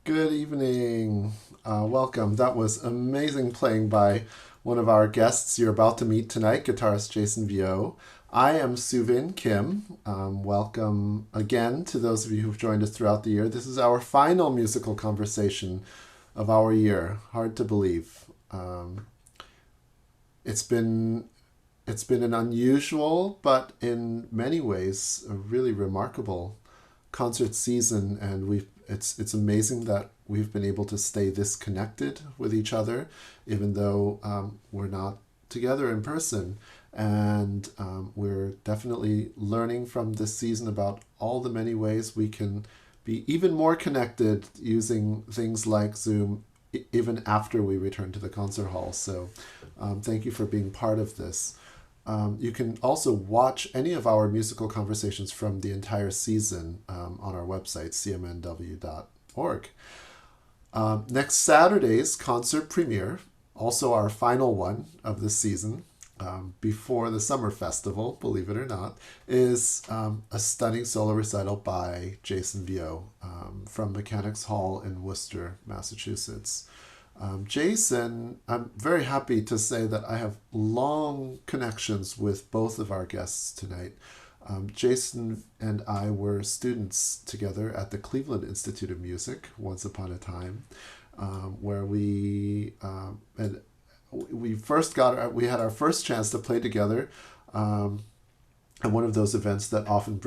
Good evening. Welcome. That was amazing playing by one of our guests you're about to meet tonight, guitarist Jason Vieaux. I am Soovin Kim. Welcome again to those of you who've joined us throughout the year. This is our final musical conversation of our year. Hard to believe. It's been it's been an unusual, but in many ways a really remarkable concert season, and it's amazing that we've been able to stay this connected with each other, even though we're not together in person. And we're definitely learning from this season about all the many ways we can be even more connected using things like Zoom, even after we return to the concert hall. So thank you for being part of this. You can also watch any of our musical conversations from the entire season on our website, cmnw.org. Next Saturday's concert premiere, also our final one of the season, before the summer festival, believe it or not, is a stunning solo recital by Jason Vieaux from Mechanics Hall in Worcester, Massachusetts. Jason, I'm very happy to say that I have long connections with both of our guests tonight. Jason and I were students together at the Cleveland Institute of Music once upon a time, where we had our first chance to play together at one of those events that often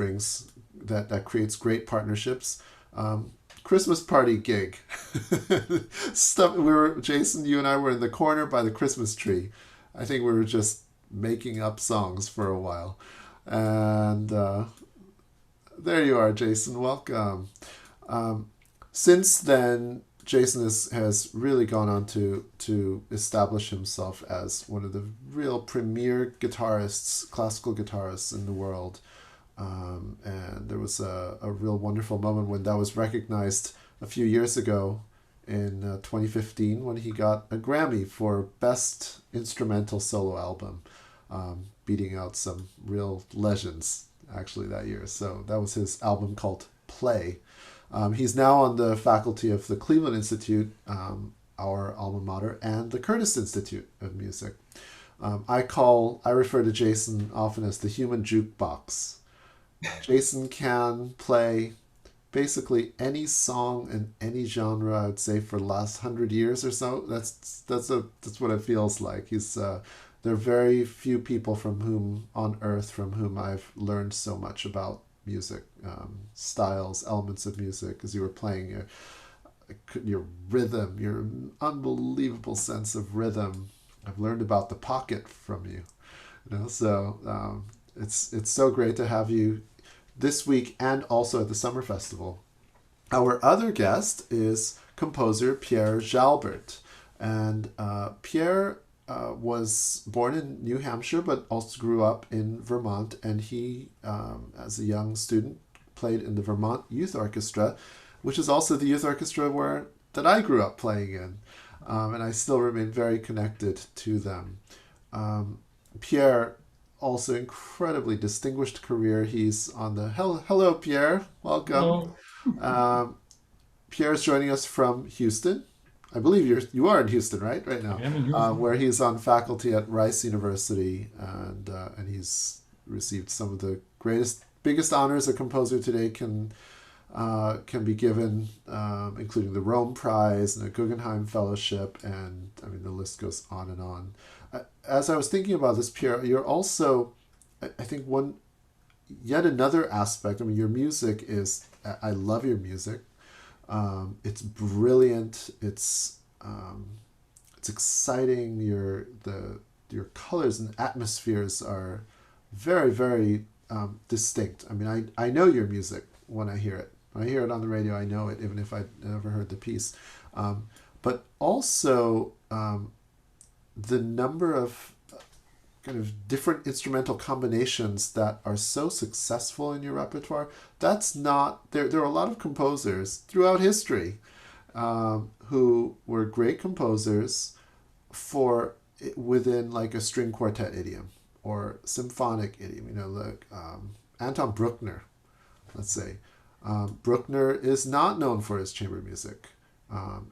that creates great partnerships. Christmas party gig. Jason, you and I were in the corner by the Christmas tree. I think we were just making up songs for a while. And there you are, Jason. Welcome. Since then, Jason has really gone on to establish himself as one of the real premier guitarists, classical guitarists in the world. And there was a real wonderful moment when that was recognized a few years ago in 2015 when he got a Grammy for Best Instrumental Solo Album, beating out some real legends actually that year. So that was his album called Play. He's now on the faculty of the Cleveland Institute, our alma mater, and the Curtis Institute of Music. I refer to Jason often as the human jukebox. Jason can play basically any song in any genre, I'd say, for the last 100 years or so. That's what it feels like. There are very few people on earth from whom I've learned so much about music, styles, elements of music, as you were playing your rhythm, your unbelievable sense of rhythm. I've learned about the pocket from you. So it's so great to have you this week and also at the Summer Festival. Our other guest is composer Pierre Jalbert. And Pierre was born in New Hampshire, but also grew up in Vermont. And he, as a young student, played in the Vermont Youth Orchestra, which is also the youth orchestra that I grew up playing in. And I still remain very connected to them. Pierre, also incredibly distinguished career. He's on the hello Pierre, welcome. Hello. Pierre's joining us from Houston. I believe you are in Houston, right now, I am in Houston. where he's on faculty at Rice University, and he's received some of the biggest honors a composer today can be given, including the Rome Prize and a Guggenheim Fellowship, and I mean the list goes on and on. As I was thinking about this, Pierre, you're also, I think, yet another aspect. I mean, your music I love your music. It's brilliant. It's exciting. Your colors and atmospheres are very, very distinct. I mean, I know your music when I hear it. When I hear it on the radio, I know it, even if I never heard the piece. But also, the number of kind of different instrumental combinations that are so successful in your repertoire, that's not there. There are a lot of composers throughout history who were great composers for within like a string quartet idiom or symphonic idiom. Like Anton Bruckner, let's say. Bruckner is not known for his chamber music.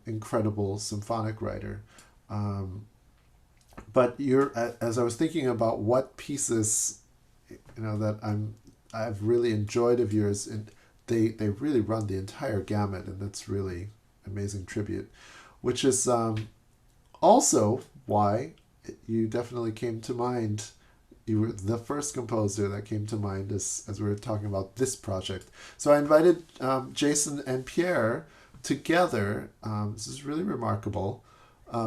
incredible symphonic writer. Um, but as I was thinking about what pieces, that I've really enjoyed of yours, and they really run the entire gamut, and that's really amazing tribute, which is also why you definitely came to mind. You were the first composer that came to mind as we were talking about this project. So I invited Jason and Pierre together. This is really remarkable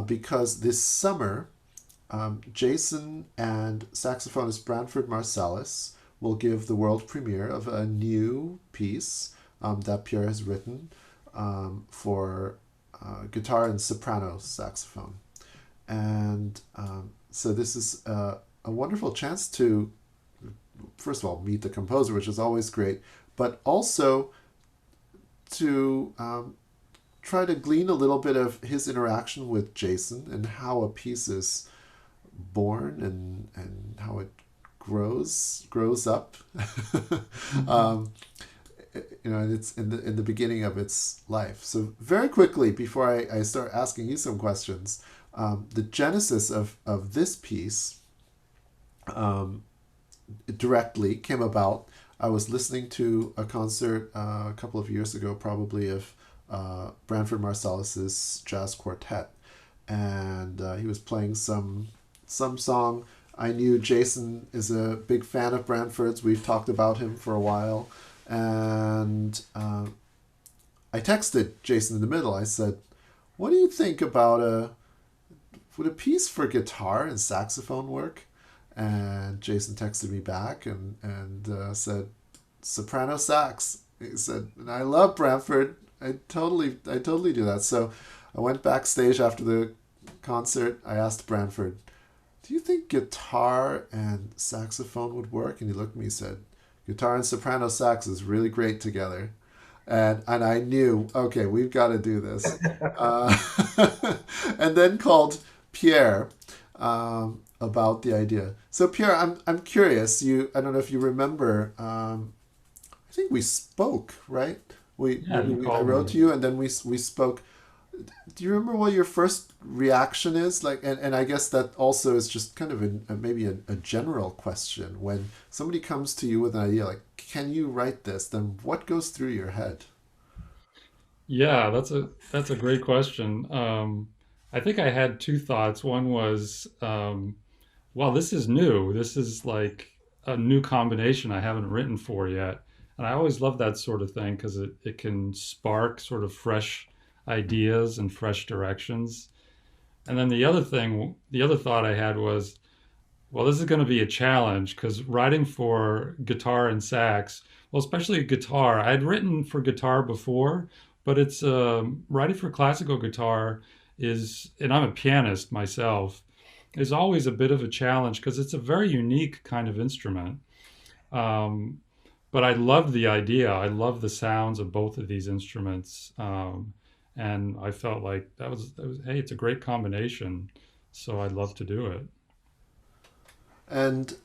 because this summer, Jason and saxophonist Branford Marsalis will give the world premiere of a new piece that Pierre has written for guitar and soprano saxophone. And so this is a wonderful chance to, first of all, meet the composer, which is always great, but also to try to glean a little bit of his interaction with Jason and how a piece is born and how it grows up. um, and it's in the beginning of its life. So very quickly, before I start asking you some questions, the genesis of this piece directly came about. I was listening to a concert a couple of years ago, probably of Branford Marsalis's jazz quartet, and he was playing some song. I knew Jason is a big fan of Branford's. We've talked about him for a while, and I texted Jason in the middle. I said, "What do you think about would a piece for guitar and saxophone work?" And Jason texted me back and said, "Soprano sax." He said, "And I love Branford. I totally do that." So I went backstage after the concert. I asked Branford, "Do you think guitar and saxophone would work?" And he looked at me and said, "Guitar and soprano sax is really great together." And I knew, okay, we've got to do this. Uh, and then called Pierre about the idea. So Pierre, I'm curious. I don't know if you remember. I think we spoke, right? Yeah, you I called wrote me. to you, and then we spoke. Do you remember what your first reaction is like? And I guess that also is just kind of maybe a general question. When somebody comes to you with an idea like, "Can you write this?" Then what goes through your head? Yeah, that's a great question. I think I had two thoughts. One was, well, this is new. This is like a new combination I haven't written for yet. And I always love that sort of thing because it can spark sort of fresh ideas and fresh directions. And then the other thought I had was, well, this is going to be a challenge because writing for guitar and sax, well, especially guitar, I'd written for guitar before, but it's writing for classical guitar and I'm a pianist myself, is always a bit of a challenge because it's a very unique kind of instrument. Um, but I love the idea. I love the sounds of both of these instruments, and I felt like hey, it's a great combination. So I'd love to do it. And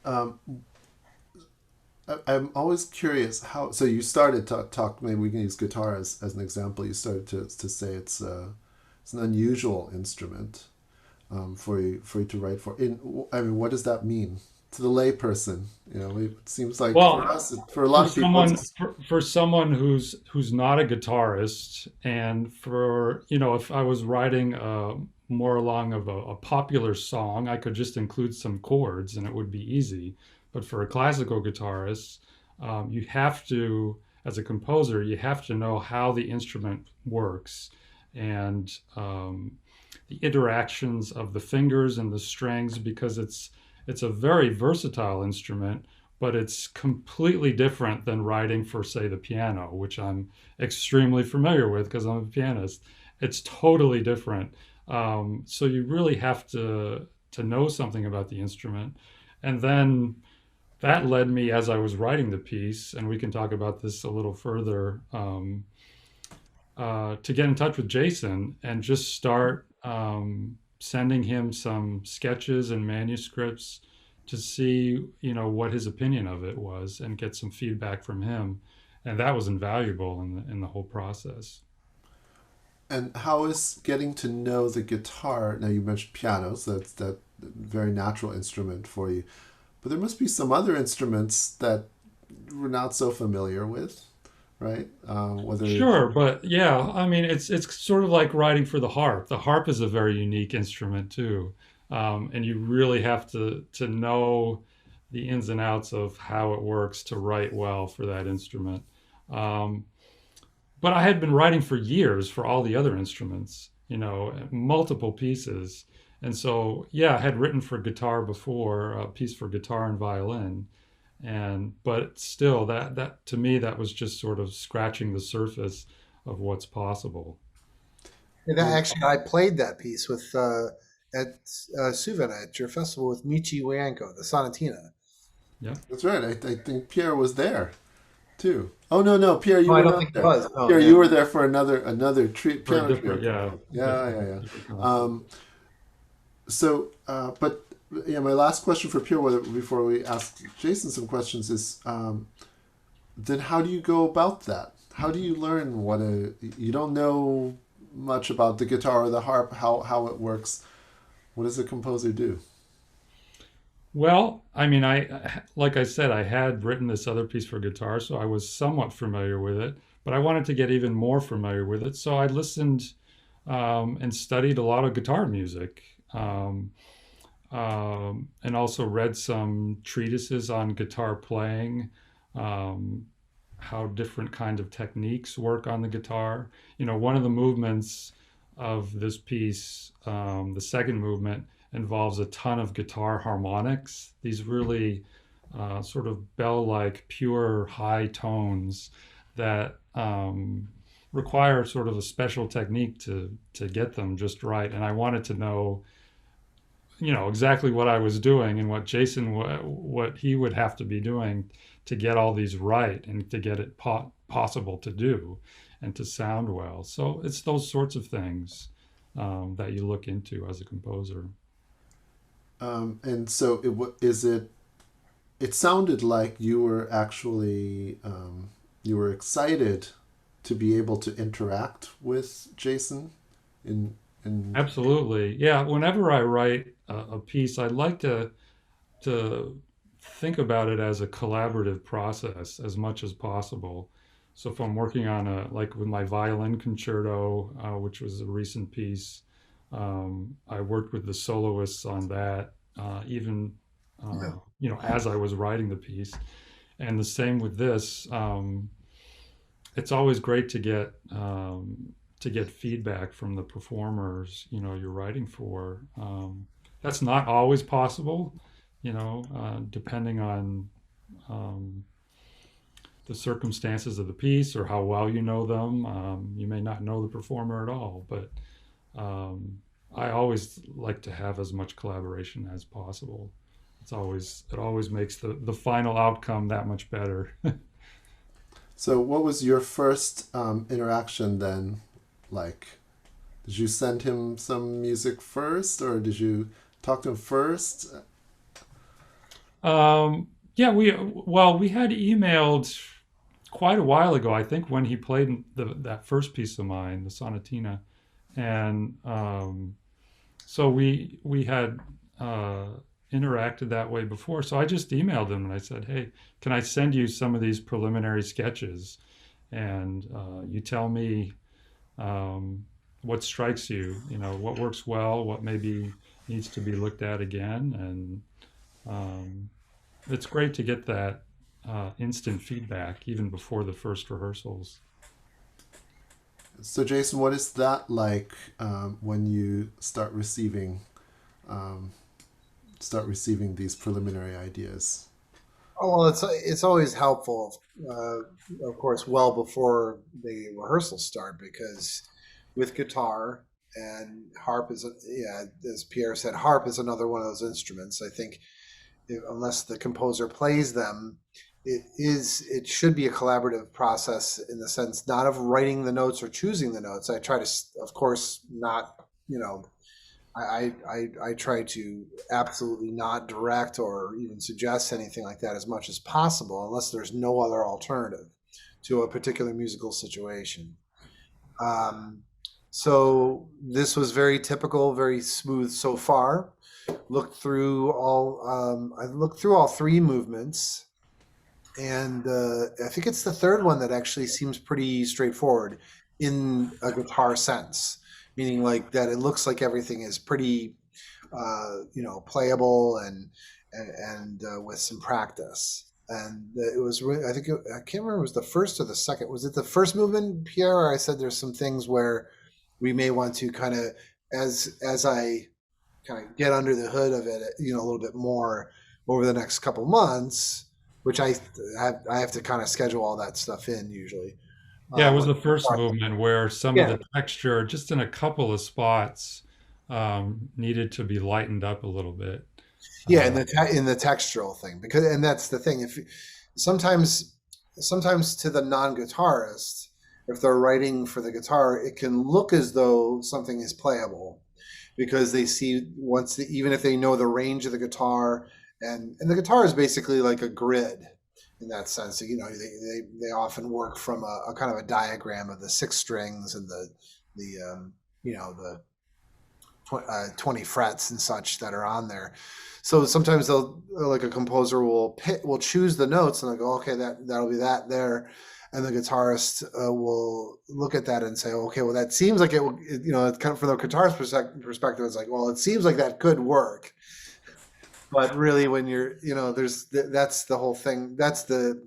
I'm always curious how. So you started to talk. Maybe we can use guitar as an example. You started to say it's an unusual instrument for you to write for. I mean, what does that mean to the layperson? It seems like for Well, us, for a lot of people, it's for someone who's not a guitarist, and for if I was writing more along of a popular song, I could just include some chords and it would be easy. But for a classical guitarist, you have to, as a composer, you have to know how the instrument works and the interactions of the fingers and the strings because it's a very versatile instrument, but it's completely different than writing for, say, the piano, which I'm extremely familiar with because I'm a pianist. It's totally different. So you really have to know something about the instrument, and then that led me as I was writing the piece, and we can talk about this a little further. To get in touch with Jason and just start sending him some sketches and manuscripts to see, what his opinion of it was and get some feedback from him. And that was invaluable in the whole process. And how is getting to know the guitar? Now you mentioned piano, so that's that very natural instrument for you. But there must be some other instruments that we're not so familiar with, right? Whether it's Sure, but yeah, I mean, it's sort of like writing for the harp. The harp is a very unique instrument too, and you really have to know the ins and outs of how it works to write well for that instrument. Um, but I had been writing for years for all the other instruments, multiple pieces, and so yeah, I had written for guitar before, a piece for guitar and violin, and but still that to me that was just sort of scratching the surface of what's possible. And and actually, I played that piece with at Soovin at your festival with Michi Wienko, the Sonatina. Yeah, that's right. I think Pierre was there too. Oh no, no, Pierre, you No, I were don't not think it there. was. Oh, Pierre, yeah. you were there for another for a piano trio different, yeah, concert. Yeah, yeah, yeah. different concert. Um, so, but yeah, my last question for Pierre, before we ask Jason some questions, is then how do you go about that? How do you learn what a you don't know much about the guitar or the harp, how it works? What does a composer do? Well, I mean, like I said, I had written this other piece for guitar, so I was somewhat familiar with it, but I wanted to get even more familiar with it, so I listened and studied a lot of guitar music. And also read some treatises on guitar playing, um, how different kind of techniques work on the guitar. One of the movements of this piece, the second movement, involves a ton of guitar harmonics. These really sort of bell-like, pure high tones that require sort of a special technique to get them just right. And I wanted to know exactly what I was doing and what Jason what he would have to be doing to get all these right and to get it possible to do and to sound well. So it's those sorts of things that you look into as a composer. And so is it? It sounded like you were actually you were excited to be able to interact with Jason in in Absolutely, yeah. Whenever I write a piece, I like to think about it as a collaborative process as much as possible. So if I'm working on like with my violin concerto, which was a recent piece, I worked with the soloists on that, even Yeah. as I was writing the piece. And the same with this. It's always great to get feedback from the performers you're writing for. That's not always possible, depending on um, the circumstances of the piece or how well you know them. You may not know the performer at all, but um, I always like to have as much collaboration as possible. It always makes the final outcome that much better. So what was your first interaction then like? Did you send him some music first, or did you talk to him first? Yeah, we had emailed quite a while ago. I think when he played that first piece of mine, the sonatina, and so we had interacted that way before. So I just emailed him and I said, "Hey, can I send you some of these preliminary sketches, and you tell me what strikes you, what works well, what maybe needs to be looked at again." And it's great to get that instant feedback even before the first rehearsals. So Jason, what is that like when you um, start receiving these preliminary ideas? Oh, well, it's always helpful, of course, well before the rehearsals start, because with guitar and harp yeah, as Pierre said, harp is another one of those instruments. I think unless the composer plays them, it should be a collaborative process in the sense not of writing the notes or choosing the notes. I try to, of course, not you know I try to absolutely not direct or even suggest anything like that as much as possible, unless there's no other alternative to a particular musical situation. Um, So this was very typical, very smooth so far. I looked through all three movements, and I think it's the third one that actually seems pretty straightforward in a guitar sense, meaning like that it looks like everything is pretty, playable and with some practice. And it was really, I can't remember if it was the first or the second. Was it the first movement, Pierre? Or I said there's some things where we may want to kind of, as I kind of get under the hood of it, a little bit more over the next couple months, which I have to kind of schedule all that stuff in usually. Yeah, it was When, the first movement where some of yeah, the texture, just in a couple of spots, needed to be lightened up a little bit. yeah, in Uh, the textural thing, because and that's the thing. If sometimes sometimes to the non-guitarist, if they're writing for the guitar, it can look as though something is playable because they see even if they know the range of the guitar, and the guitar is basically like a grid in that sense. They often work from a kind of a diagram of the six strings and the 20 frets and such that are on there. So sometimes they'll, like, a composer will choose the notes and they'll go, okay, that'll be that there. And the guitarist will look at that and say, okay, well, that seems like it will, it's kind of from the guitarist perspective, it's like, well, it seems like that could work. But really, when that's the whole thing. That's the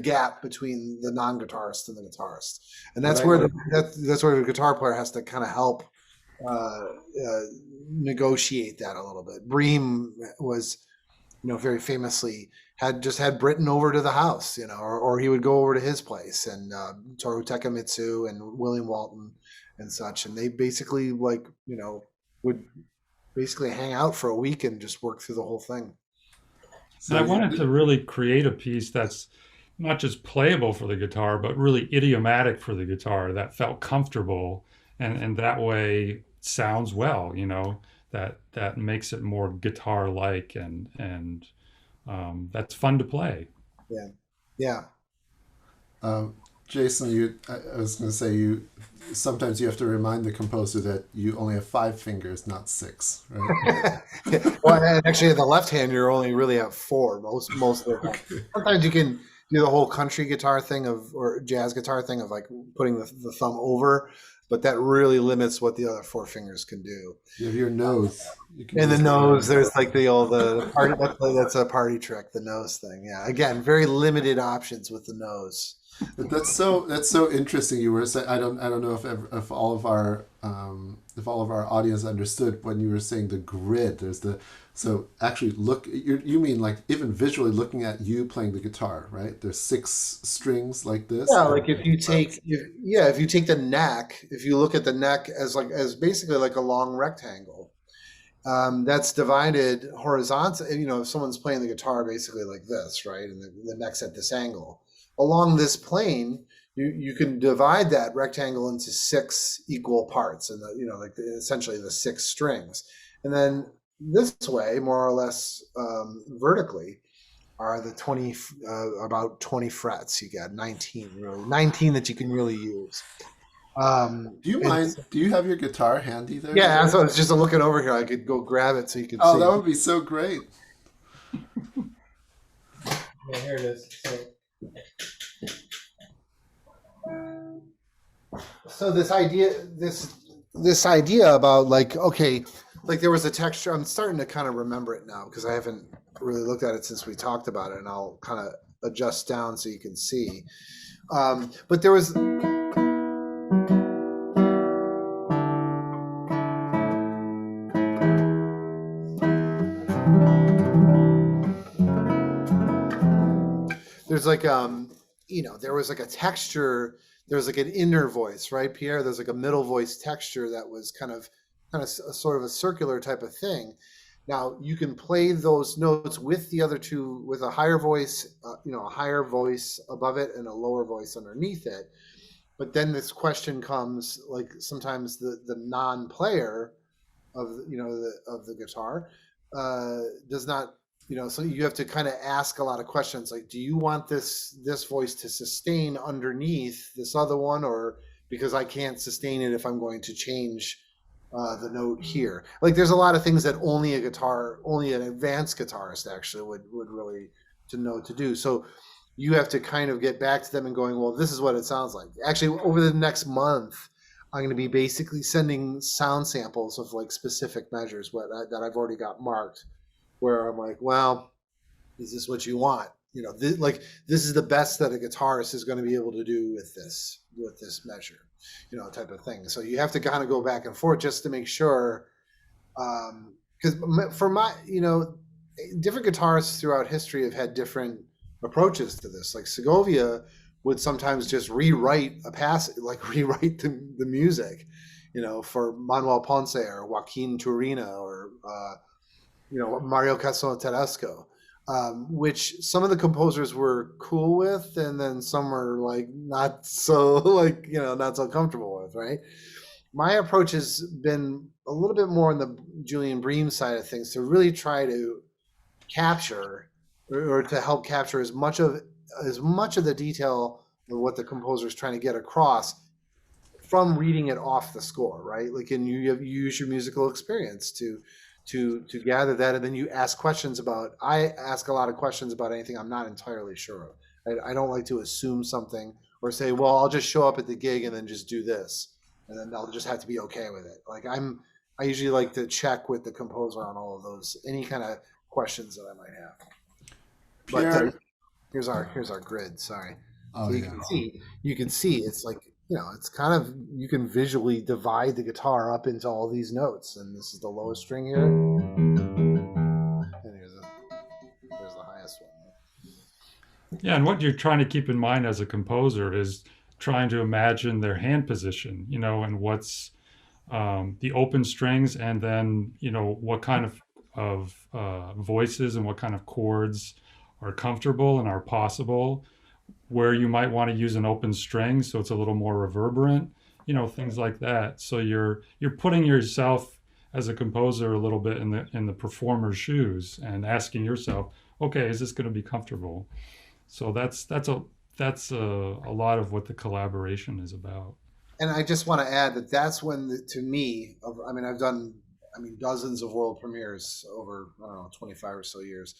gap between the non-guitarist and the guitarist. And that's Right. that's where the guitar player has to kind of help uh, uh, negotiate that a little bit. Bream was, very famously had Britain over to the house, or he would go over to his place, and Toru Takamitsu and William Walton and such, and they basically would basically hang out for a week and just work through the whole thing. and So I wanted to really create a piece that's not just playable for the guitar, but really idiomatic for the guitar that felt comfortable and that way sounds well, that makes it more guitar like and that's fun to play. Yeah, yeah. um, Jason, I was going to say you sometimes you have to remind the composer that you only have five fingers, not six, right? Well, and actually, in the left hand, you only really have four most of the time. Okay. Sometimes you can do the whole country guitar thing or jazz guitar thing of like putting the thumb over, but that really limits what the other four fingers can do. You have your nose. You can And the use the nose, nose. there's like the party. That's a party trick, the nose thing. Yeah, again, very limited options with the nose. But that's so interesting. You were saying I don't know if all of our audience understood when you were saying the grid. There's the so actually you mean like even visually looking at you playing the guitar, right? There's six strings like this Yeah, and like if you take if you take the neck, if you look at the neck as basically like a long rectangle, that's divided horizontally. If someone's playing the guitar basically like this, right, and the neck's at this angle, along this plane, you can divide that rectangle into six equal parts, and essentially the six strings, and then this way, more or less vertically, are the 20 about 20 frets. You got 19, really 19 that you can really use. do you And mind do you have your guitar handy there? yeah, so it's just looking over here. I could go grab it so you can Oh, see. that would be so great. Yeah, here it is. So this idea about, like, okay, like there was a texture. I'm starting to kind of remember it now because I haven't really looked at it since we talked about it, and I'll kind of adjust down so you can see. But there's like there was like a texture. There was like an inner voice, right, Pierre? There's like a middle voice texture that was kind of sort of a circular type of thing. Now you can play those notes with the other two, with a higher voice, a higher voice above it and a lower voice underneath it. But then this question comes, like, sometimes the non-player of the guitar does not, so you have to kind of ask a lot of questions, like, do you want this voice to sustain underneath this other one, or because I can't sustain it if I'm going to change the note here. Like there's a lot of things that only an advanced guitarist actually would really to know to do. So you have to kind of get back to them and going, well, this is what it sounds like. Actually, over the next month, I'm going to be basically sending sound samples of like specific measures that I've already got marked, where I'm like, well, is this what you want? You know, this is the best that a guitarist is going to be able to do with this measure, you know, type of thing. So you have to kind of go back and forth just to make sure, because for my, you know, different guitarists throughout history have had different approaches to this. Like Segovia would sometimes just rewrite rewrite the music, you know, for Manuel Ponce or Joaquin Turina or you know, Mario Castello Tedesco, which some of the composers were cool with, and then some were like not so like, you know, not so comfortable with, right? My approach has been a little bit more on the Julian Bream side of things, to really try to capture or to help capture as much of the detail of what the composer is trying to get across from reading it off the score, right? Like, and you use your musical experience to gather that, and then you ask questions about. I ask a lot of questions about anything I'm not entirely sure of. I don't like to assume something or say, well, I'll just show up at the gig and then just do this, and then they'll just have to be okay with it. Like I usually like to check with the composer on all of those, any kind of questions that I might have. Pierre, But here's our grid. Sorry. oh So yeah, you can see it's like, you know, it's kind of, you can visually divide the guitar up into all these notes, and this is the lowest string here, and there's the highest one. Yeah, and what you're trying to keep in mind as a composer is trying to imagine their hand position, you know, and what's the open strings, and then, you know, what kind of voices and what kind of chords are comfortable and are possible, where you might want to use an open string so it's a little more reverberant, you know, things like that. So you're putting yourself as a composer a little bit in the performer's shoes and asking yourself, okay, is this going to be comfortable? So that's a lot of what the collaboration is about. And I just want to add that that's when, to me, I mean, I've done, dozens of world premieres over, I don't know, 25 or so years.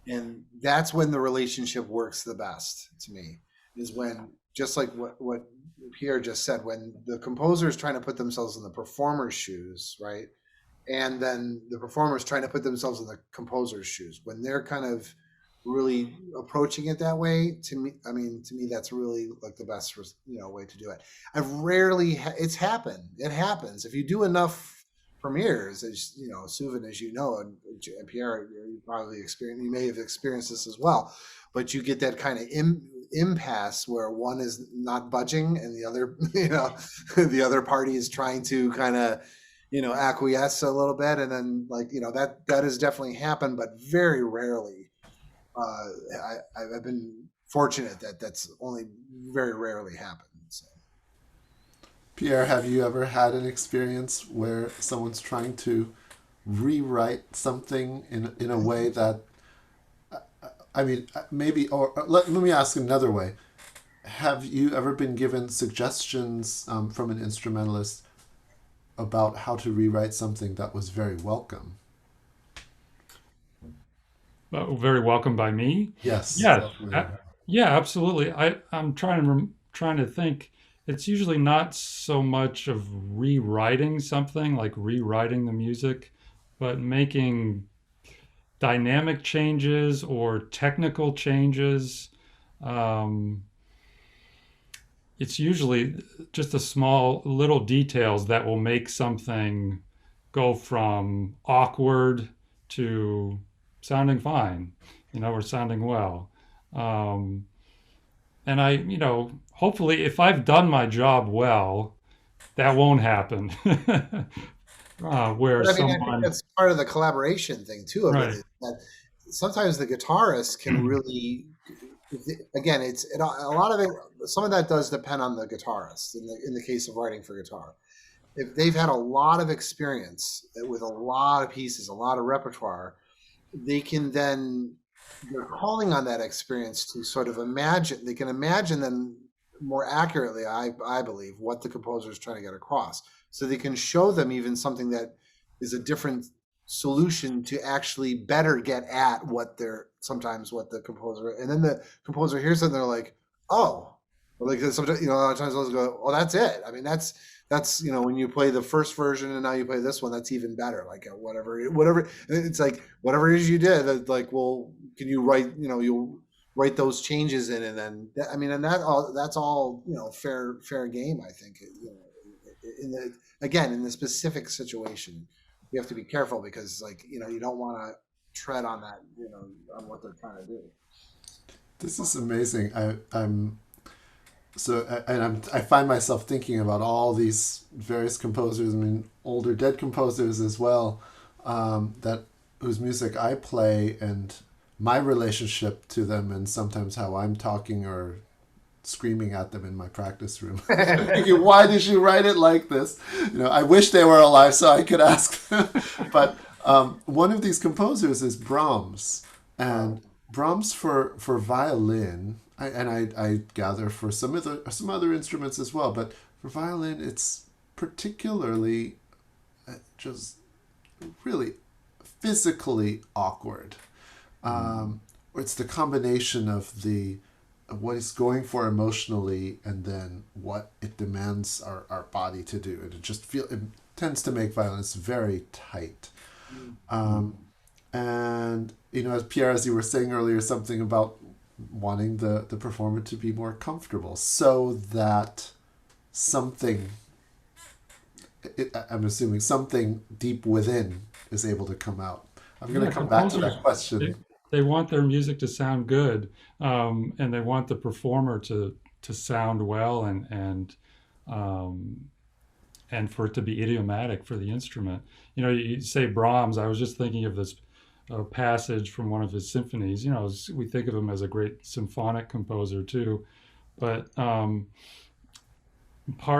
And that's when the relationship works the best to me, is when, just like what Pierre just said, when the composer is trying to put themselves in the performer's shoes, right? And then the performer is trying to put themselves in the composer's shoes. When they're kind of really approaching it that way, to me, that's really like the best, you know, way to do it. I've rarely, it's happened. It happens. If you do enough premieres, as you know, Soovin, as you know, and Pierre, you probably you may have experienced this as well, but you get that kind of impasse where one is not budging and the other, you know, the other party is trying to kind of, you know, acquiesce a little bit, and then, like, you know, that has definitely happened, but very rarely. I've been fortunate that that's only very rarely happened. So. Pierre, have you ever had an experience where someone's trying to rewrite something in a way that, maybe, or let me ask another way. Have you ever been given suggestions from an instrumentalist about how to rewrite something that was very welcome? Very welcome by me. Yes. Yeah, yeah, absolutely. I'm trying to think. It's usually not so much of rewriting something, like rewriting the music, but making dynamic changes or technical changes. It's usually just a small little details that will make something go from awkward to sounding fine, you know, or sounding well. And you know, hopefully, if I've done my job well, that won't happen. Where But I think someone, that's part of the collaboration thing too of it. right, Is that sometimes the guitarist can really, again, a lot of it. Some of that does depend on the guitarist. In the case of writing for guitar, if they've had a lot of experience with a lot of pieces, a lot of repertoire, they can then, they're calling on that experience to sort of imagine. They can imagine then more accurately, I believe, what the composer is trying to get across. So they can show them even something that is a different solution to actually better get at what the composer, and then the composer hears something, they're like, oh, like sometimes, a lot of times those go, oh, that's it. I mean, that's when you play the first version and now you play this one, that's even better. Like whatever it's like, whatever it is you did, like, well, can you write, you'll write those changes in, and then and that's all fair game, I think. In the specific situation, you have to be careful because, like, you don't want to tread on that, on what they're trying to do. This is amazing. I'm so I find myself thinking about all these various composers. I mean, older dead composers as well, that whose music I play, and my relationship to them, and sometimes how I'm talking or screaming at them in my practice room. Thinking, why did you write it like this? I wish they were alive so I could ask them. But one of these composers is Brahms, and Brahms for violin, I gather for some other instruments as well, but for violin it's particularly just really physically awkward. It's the combination of what he's going for emotionally and then what it demands our body to do, and it tends to make violence very tight. And as Pierre, as you were saying earlier, something about wanting the performer to be more comfortable so that I'm assuming something deep within is able to come out. I'm going to come back to that question. They want their music to sound good, and they want the performer to sound well, and for it to be idiomatic for the instrument. You say Brahms. I was just thinking of this passage from one of his symphonies. We think of him as a great symphonic composer too, but part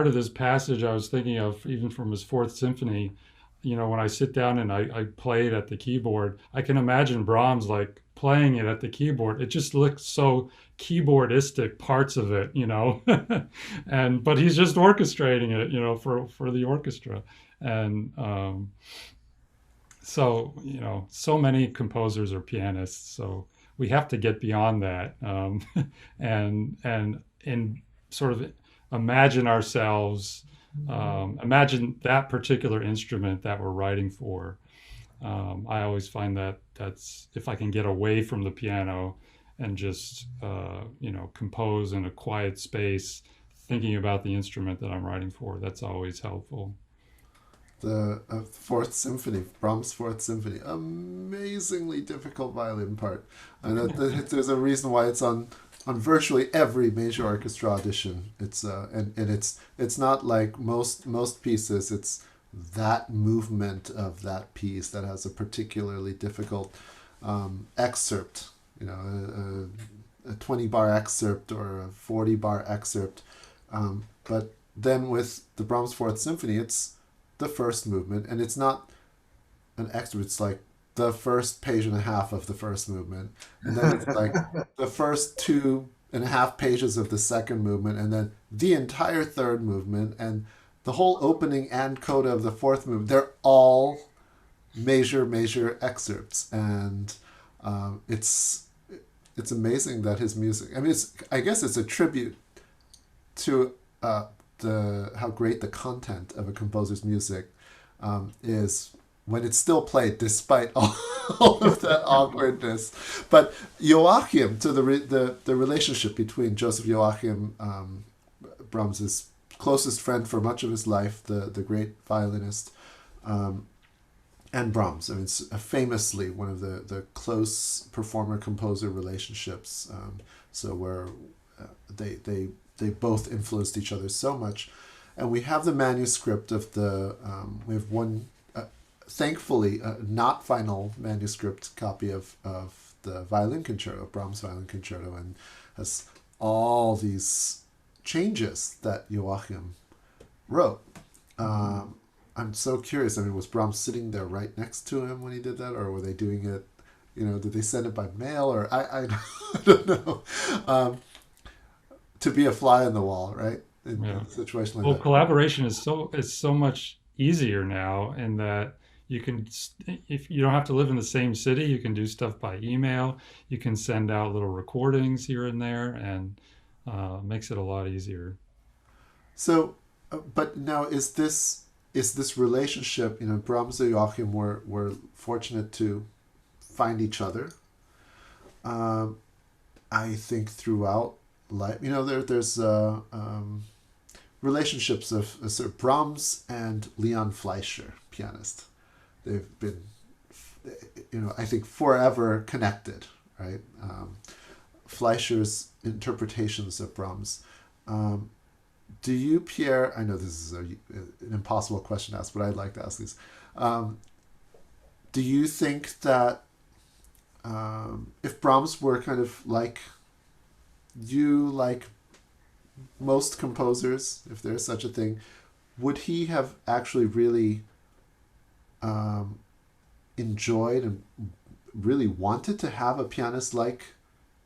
of this passage I was thinking of, even from his Fourth Symphony. When I sit down and I play it at the keyboard, I can imagine Brahms like playing it at the keyboard. It just looks so keyboardistic, parts of it, but he's just orchestrating it, for the orchestra. And so many composers are pianists, so we have to get beyond that, and sort of imagine ourselves. Imagine that particular instrument that we're writing for. I always find that's if I can get away from the piano and just compose in a quiet space, thinking about the instrument that I'm writing for, that's always helpful. The Fourth Symphony, Brahms' Fourth Symphony, amazingly difficult violin part, and there's a reason why it's on virtually every major orchestra audition. It's and it's not like most pieces. It's that movement of that piece that has a particularly difficult excerpt. A 20-bar excerpt or a 40-bar excerpt. But then with the Brahms Fourth Symphony, it's the first movement, and it's not an excerpt. It's like the first page and a half of the first movement, and then it's like the first 2.5 pages of the second movement, and then the entire third movement, and the whole opening and coda of the fourth movement. They're all major excerpts, and it's amazing that his music. I mean, I guess it's a tribute to how great the content of a composer's music is when it's still played despite all of that awkwardness. But Joachim, to the relationship between Joseph Joachim, Brahms's closest friend for much of his life, the great violinist, and Brahms. I mean, it's famously one of the close performer-composer relationships. So where they both influenced each other so much. And we have the manuscript of we have one, thankfully, not final manuscript copy of the violin concerto, Brahms violin concerto, and has all these changes that Joachim wrote. I'm so curious. I mean, was Brahms sitting there right next to him when he did that, or were they doing it, did they send it by mail, or I don't know. to be a fly on the wall, right? In Yeah. a situation like Well, that. collaboration is so much easier now in that you can, if you don't have to live in the same city, you can do stuff by email. You can send out little recordings here and there, and makes it a lot easier. So, but now is this relationship? Brahms and Joachim were fortunate to find each other. Um, I think throughout life, there's relationships of Sir Brahms and Leon Fleischer, pianist. They've been, I think forever connected, right? Fleischer's interpretations of Brahms. Um, do you, Pierre? I know this is an impossible question to ask, but I'd like to ask these. Um, do you think that if Brahms were kind of like you, like most composers, if there's such a thing, would he have actually really um, enjoyed and really wanted to have a pianist like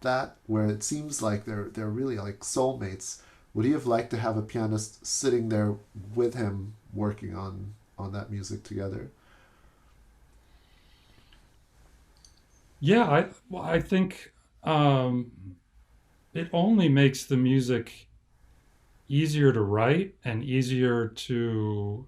that, where it seems like they're really like soulmates? Would he have liked to have a pianist sitting there with him working on that music together? Yeah, I think um, it only makes the music easier to write and easier to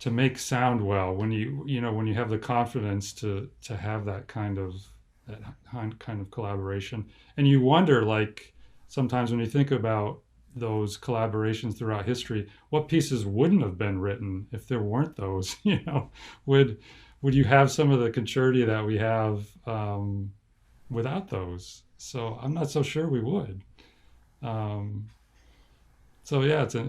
make sound well when when you have the confidence to have that kind of collaboration. And you wonder, like, sometimes when you think about those collaborations throughout history, what pieces wouldn't have been written if there weren't those? Would would you have some of the concerti that we have without those? So I'm not so sure we would. um, so yeah, it's a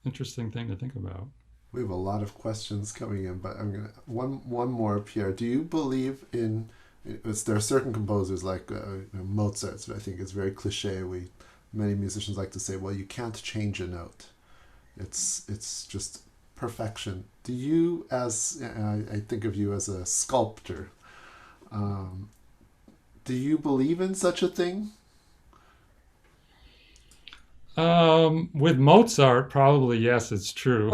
interesting thing to think about. We have a lot of questions coming in, but I'm gonna one more, Pierre. Do you believe in? There are certain composers like Mozart. So I think it's very cliche. Many musicians like to say, "Well, you can't change a note. It's just perfection." Do you, as I think of you as a sculptor, um, do you believe in such a thing? With Mozart, probably yes, it's true.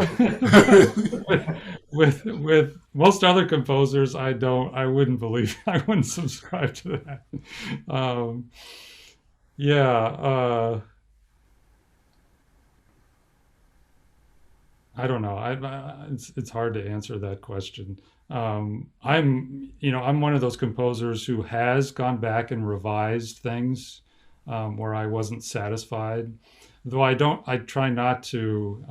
with, with most other composers, I wouldn't believe, I wouldn't subscribe to that. Um, yeah, I don't know. It's hard to answer that question. I'm one of those composers who has gone back and revised things where I wasn't satisfied. Though I try not to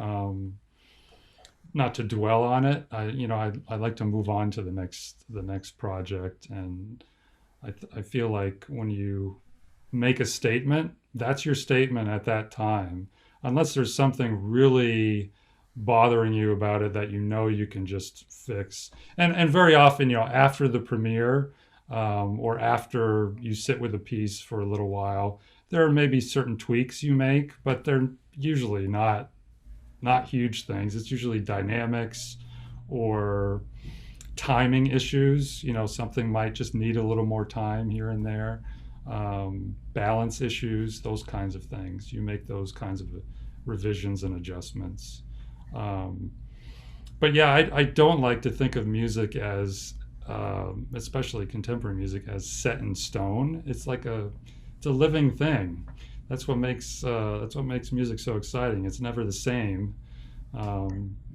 dwell on it. I like to move on to the next project, and I feel like when you make a statement, that's your statement at that time, unless there's something really bothering you about it that you can just fix. And very often, after the premiere, or after you sit with a piece for a little while, there are maybe certain tweaks you make, but they're usually not huge things. It's usually dynamics or timing issues. Something might just need a little more time here and there. Balance issues, those kinds of things. You make those kinds of revisions and adjustments. Um, but yeah, I don't like to think of music as, especially contemporary music, as set in stone. It's a living thing. That's what makes music so exciting. It's never the same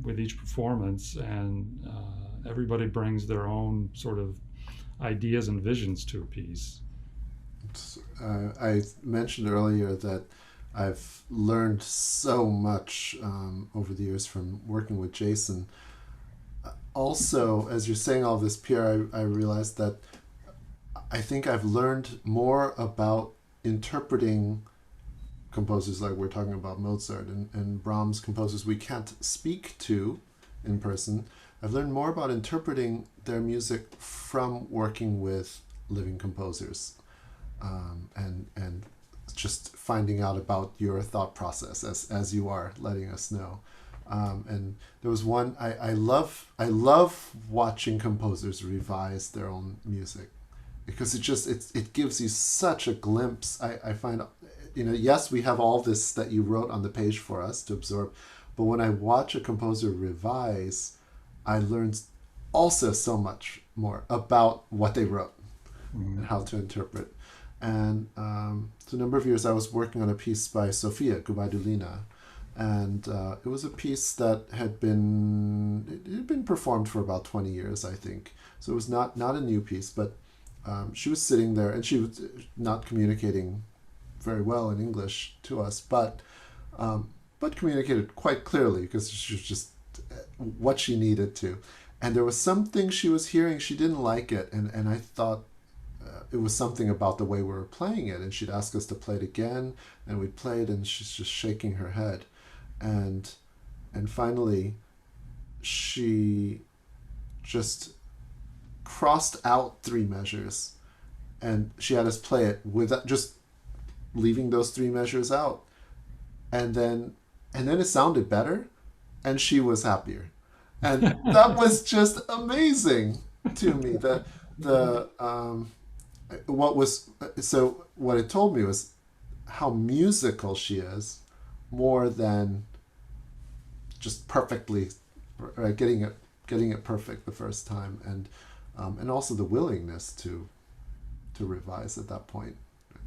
with each performance, and everybody brings their own sort of ideas and visions to a piece. I mentioned earlier that I've learned so much over the years from working with Jason. Also, as you're saying all this, Pierre, I realized that I think I've learned more about interpreting composers like we're talking about Mozart and Brahms, composers we can't speak to in person. I've learned more about interpreting their music from working with living composers, and just finding out about your thought process as you are letting us know. And there was one I love watching composers revise their own music. because it gives you such a glimpse. I find, yes, we have all this that you wrote on the page for us to absorb, but when I watch a composer revise, I learn also so much more about what they wrote and how to interpret. And for a number of years, I was working on a piece by Sofia Gubadulina, and it was a piece that had been performed for about 20 years, I think. So it was not a new piece, but she was sitting there, and she was not communicating very well in English to us, but communicated quite clearly because she was just what she needed to. And there was something she was hearing, she didn't like it, and I thought it was something about the way we were playing it, and she'd ask us to play it again, and we'd play it, and she's just shaking her head. And finally, she just crossed out 3 measures, and she had us play it without just leaving those 3 measures out, and then it sounded better, and she was happier, and that was just amazing to me. What it told me was how musical she is, more than just perfectly, right, getting it perfect the first time, and also the willingness to revise at that point.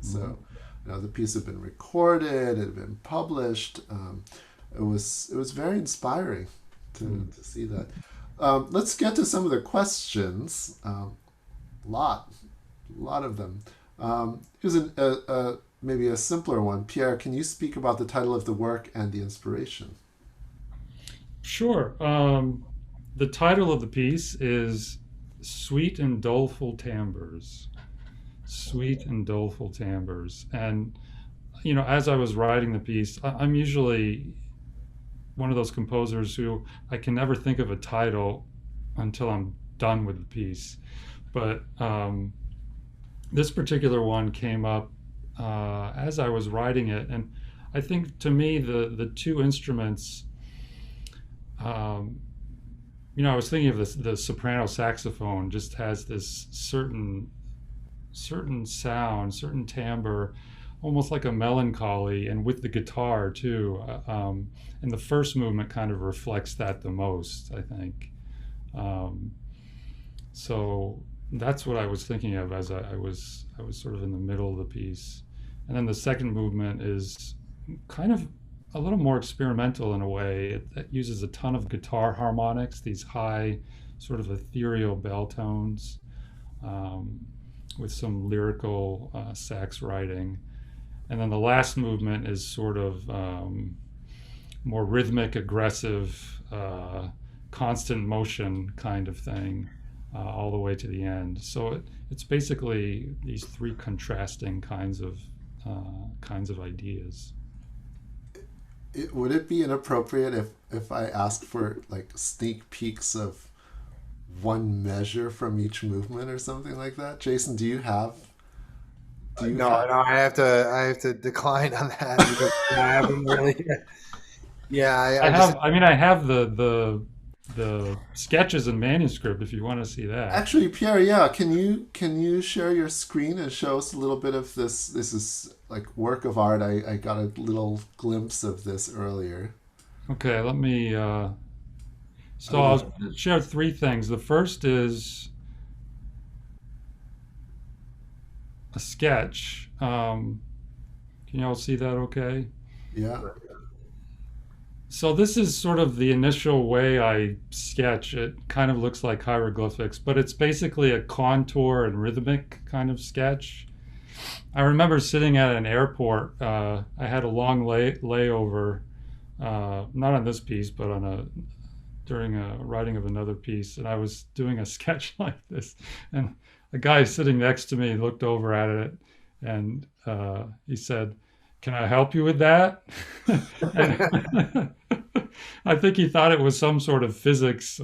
So, the piece had been recorded, it had been published. It was very inspiring to see that. Let's get to some of the questions. Lot of them. Here's maybe a simpler one. Pierre, can you speak about the title of the work and the inspiration? Sure. The title of the piece is Sweet and Doleful Timbres. Sweet and Doleful Timbres. And, as I was writing the piece, I'm usually one of those composers who I can never think of a title until I'm done with the piece. But this particular one came up as I was writing it. And I think, to me, the 2 instruments, I was thinking of the soprano saxophone just has this certain sound, certain timbre, almost like a melancholy, and with the guitar too. And the first movement kind of reflects that the most, I think. So that's what I was thinking of as I was sort of in the middle of the piece. And then the second movement is kind of a little more experimental in a way. It uses a ton of guitar harmonics, these high sort of ethereal bell tones, with some lyrical sax writing. And then the last movement is sort of more rhythmic, aggressive, constant motion kind of thing, all the way to the end. So it's basically these 3 contrasting kinds of ideas. Would it be inappropriate if I asked for like sneak peeks of 1 measure from each movement or something like that? Jason, do you have? No, I have to decline on that because I haven't really. Yeah, I have the sketches and manuscript if you want to see that. Actually, Pierre, yeah, can you share your screen and show us a little bit of this? This is like work of art. I got a little glimpse of this earlier. Okay, let me. So I'll share 3 things. The first is a sketch. Can you all see that okay? Yeah. So this is sort of the initial way I sketch. It kind of looks like hieroglyphics, but it's basically a contour and rhythmic kind of sketch. I remember sitting at an airport. I had a long layover, not on this piece, but during a writing of another piece, and I was doing a sketch like this, and a guy sitting next to me looked over at it, and he said, "Can I help you with that?" I think he thought it was some sort of physics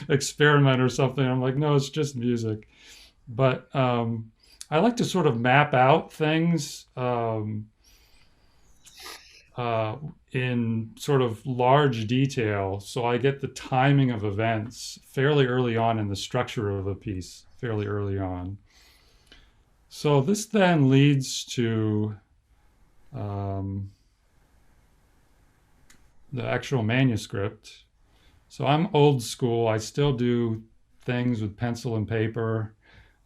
experiment or something. I'm like, no, it's just music. But I like to sort of map out things in sort of large detail, so I get the timing of events fairly early on in the structure of a piece, fairly early on. So this then leads to um, the actual manuscript. So I'm old school. I still do things with pencil and paper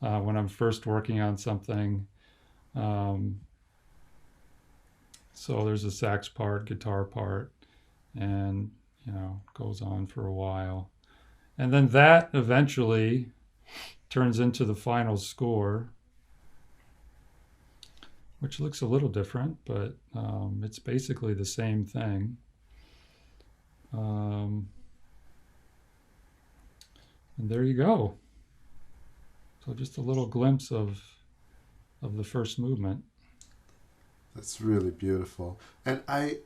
when I'm first working on something. Um, so there's a sax part, guitar part, and goes on for a while. And then that eventually turns into the final score, which looks a little different, but it's basically the same thing. Um, and there you go. So just a little glimpse of the first movement. That's really beautiful. And I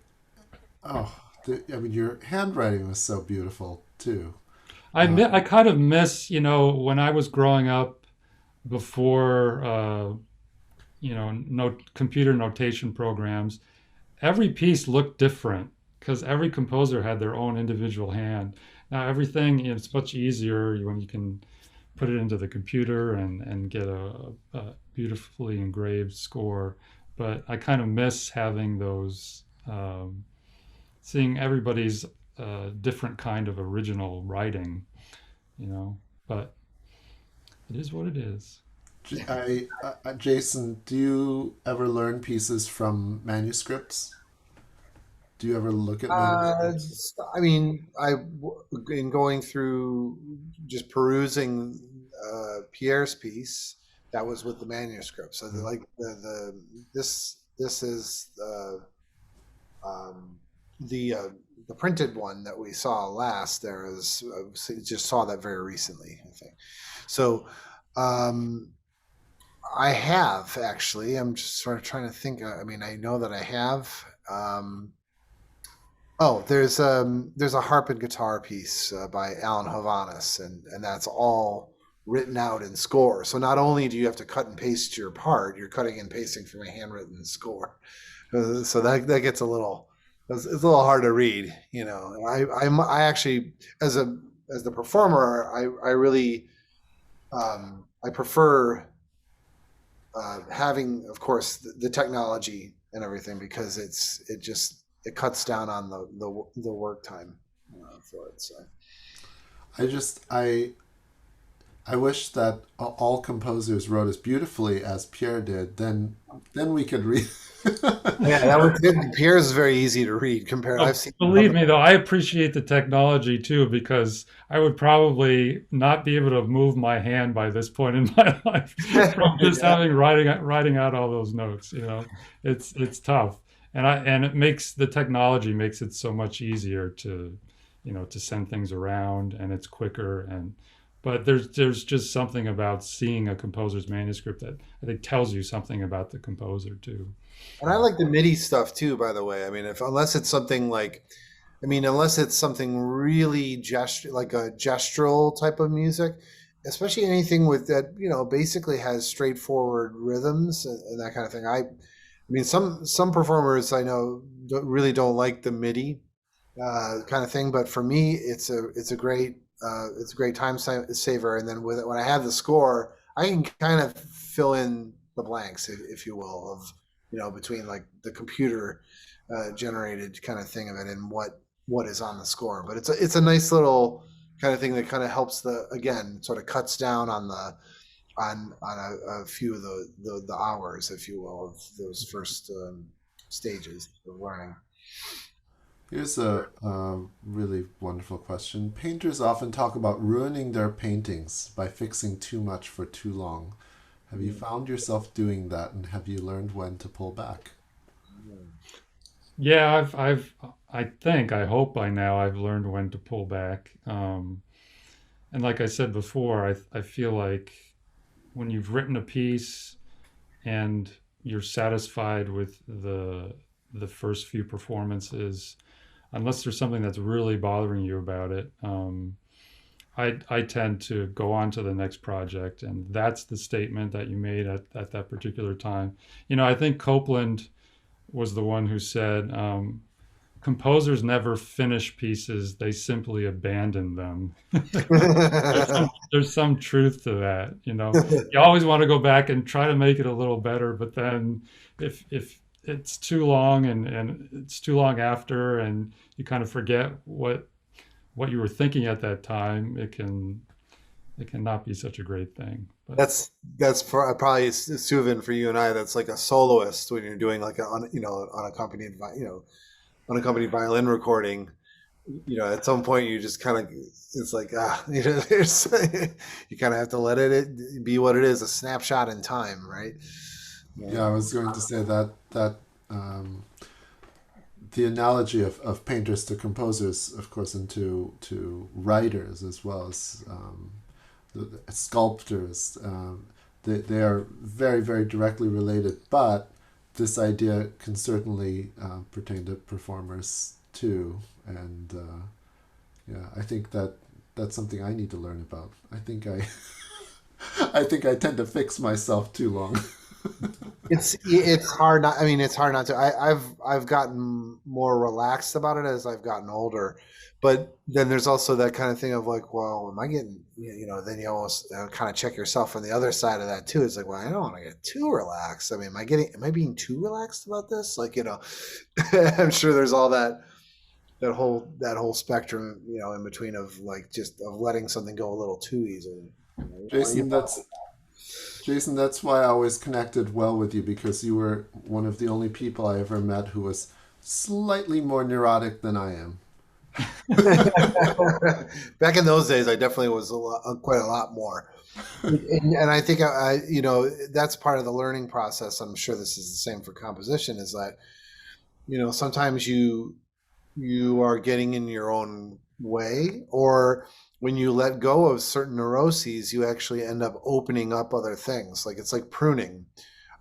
mean, your handwriting was so beautiful too. I kind of miss, when I was growing up before, no computer notation programs. Every piece looked different because every composer had their own individual hand. Now everything, it's much easier when you can put it into the computer and get a beautifully engraved score. But I kind of miss having those, seeing everybody's different kind of original writing, you know. But it is what it is. Jason, do you ever learn pieces from manuscripts? Do you ever look at Uh, manuscripts? I mean, in going through just perusing Pierre's piece, that was with the manuscript. So Mm. like this is um, the the printed one that we saw last. There is just saw that very recently, I think. So um, I have actually. I'm just sort of trying to think. I mean, I know that I have. Um, Oh, there's a harp and guitar piece by Alan Hovanes, and that's all written out in score. So not only do you have to cut and paste your part, you're cutting and pasting from a handwritten score. So that gets it's a little hard to read. You know, I actually as the performer, I really I prefer having, of course, the technology and everything because it cuts down on the work time for it. So I just I wish that all composers wrote as beautifully as Pierre did. Then we could read. yeah, that was good. Pierre's is very easy to read compared. Oh, I've seen believe other. me, though, I appreciate the technology too because I would probably not be able to move my hand by this point in my life from just Yeah, having writing out all those notes. It's tough, and it makes the technology makes it so much easier to, to send things around, and it's quicker. But there's just something about seeing a composer's manuscript that I think tells you something about the composer too. and I like the MIDI stuff too. By the way, I mean, if unless it's something like, I mean, unless it's something really like a gestural type of music, especially anything with that, basically has straightforward rhythms and that kind of thing. I mean, some performers I know really don't like the MIDI kind of thing, but for me, it's a great time saver. And then with it, when I have the score, I can kind of fill in the blanks, if you will, of between like the computer generated kind of thing of it and what is on the score. But it's a nice little kind of thing that kind of helps again sort of cuts down on a few of the hours, if you will, of those first stages of learning. Here's a really wonderful question. Painters often talk about ruining their paintings by fixing too much for too long. Have you found yourself doing that, and have you learned when to pull back? Yeah, I hope by now I've learned when to pull back. And like I said before, I feel like when you've written a piece and you're satisfied with the first few performances, unless there's something that's really bothering you about it, I tend to go on to the next project, and that's the statement that you made at that particular time. I think Copeland was the one who said, composers never finish pieces; they simply abandon them. There's some truth to that. You always want to go back and try to make it a little better, but then if it's too long and it's too long after, and you kind of forget what you were thinking at that time, it can not be such a great thing. But Probably Soovin for you and I. That's like a soloist when you're doing like unaccompanied unaccompanied violin recording. At some point you just kind of, it's like there's you kind of have to let it be what it is, a snapshot in time, right? Yeah, I was going to say that the analogy of painters to composers, of course, and to writers as well as the sculptors, they are very, very directly related, but this idea can certainly pertain to performers too. And yeah, I think that's something I need to learn about. I think I think I tend to fix myself too long. It's hard not. I mean, it's hard not to. I've gotten more relaxed about it as I've gotten older, but then there's also that kind of thing of like, well, am I getting? Then you almost kind of check yourself on the other side of that too. It's like, well, I don't want to get too relaxed. I mean, am I being too relaxed about this? Like, I'm sure there's all that whole spectrum, in between of like just of letting something go a little too easily. Jason, that's why I always connected well with you, because you were one of the only people I ever met who was slightly more neurotic than I am. Back in those days, I definitely was quite a lot more, and I think that's part of the learning process. I'm sure this is the same for composition. Is that sometimes you are getting in your own way, or when you let go of certain neuroses, you actually end up opening up other things. Like it's like pruning.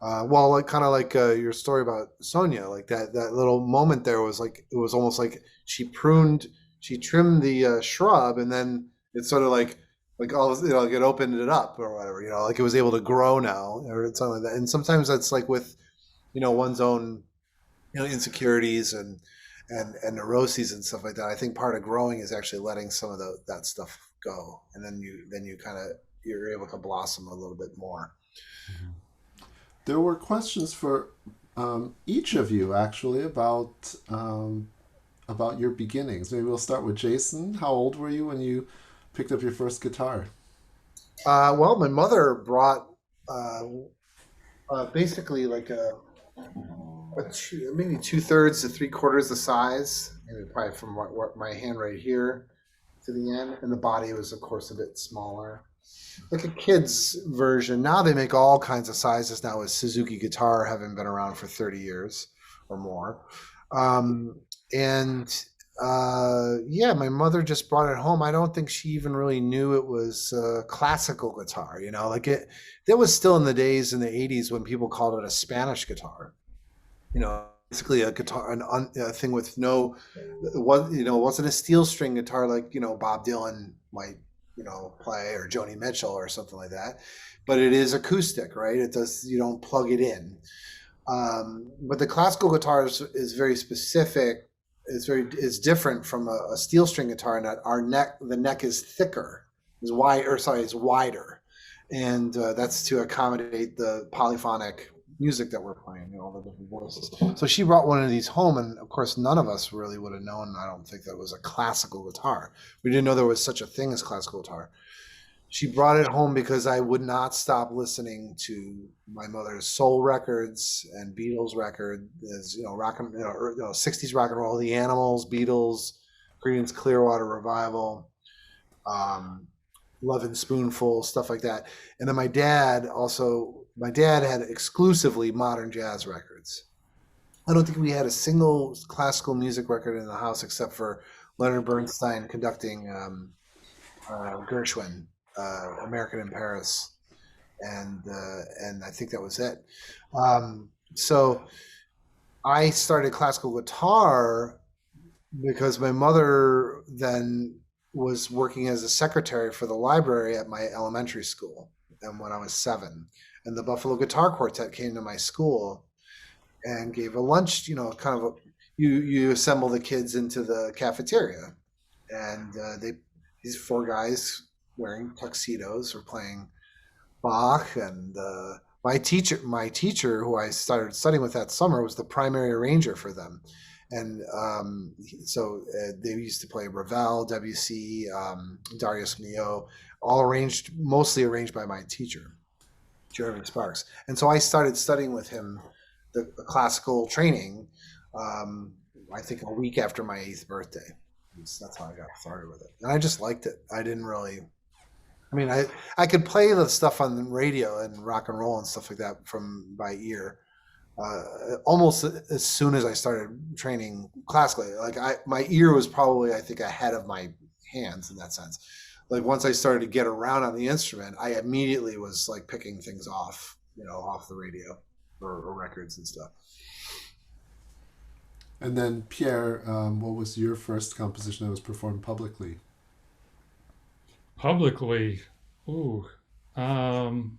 Like kind of like your story about Sonia, like that little moment there was like, it was almost like she trimmed the shrub, and then it's sort of like all it opened it up or whatever, like it was able to grow now or something like that. And sometimes that's like with one's own insecurities and neuroses and stuff like that. I think part of growing is actually letting some of that stuff go, and then you're able to blossom a little bit more. Mm-hmm. There were questions for each of you actually about your beginnings. Maybe we'll start with Jason. How old were you when you picked up your first guitar? Well, my mother brought basically like maybe 2/3 to 3/4 the size, maybe probably from what my hand right here to the end, and the body was of course a bit smaller, like a kid's version. Now they make all kinds of sizes now with Suzuki guitar having been around for 30 years or more. Yeah, my mother just brought it home. I don't think she even really knew it was classical guitar, like that was still in the days in the 80s when people called it a Spanish guitar. Basically a guitar, a thing with no, it wasn't a steel string guitar like, Bob Dylan might, play, or Joni Mitchell or something like that, but it is acoustic, right? You don't plug it in. But the classical guitar is very specific. It's different from a steel string guitar in that the neck is thicker, is wider. And that's to accommodate the polyphonic music that we're playing, all the different voices. So she brought one of these home, and of course none of us really would have known, I don't think, that it was a classical guitar. We didn't know there was such a thing as classical guitar. She brought it home because I would not stop listening to my mother's soul records and Beatles records, rock and 60s rock and roll, the Animals, Beatles, Creedence Clearwater Revival, Love and Spoonful, stuff like that. And then my dad had exclusively modern jazz records. I don't think we had a single classical music record in the house except for Leonard Bernstein conducting Gershwin, American in Paris, and I think that was it. So I started classical guitar because my mother then was working as a secretary for the library at my elementary school, and when I was 7. And the Buffalo Guitar Quartet came to my school and gave a lunch, kind of you assemble the kids into the cafeteria, and these four guys wearing tuxedos are playing Bach, and my teacher, who I started studying with that summer, was the primary arranger for them, and so they used to play Ravel, Debussy, Darius Milhaud, mostly arranged by my teacher, Jeremy Sparks. And so I started studying with him the classical training. Um, I think a week after my 8th birthday. That's how I got started with it, and I just liked it. I didn't really. I mean, I could play the stuff on the radio and rock and roll and stuff like that from by ear. Almost as soon as I started training classically, like my ear was probably, I think, ahead of my hands in that sense. Like once I started to get around on the instrument, I immediately was like picking things off, off the radio or records and stuff. And then, Pierre, what was your first composition that was performed publicly? Publicly, ooh, um,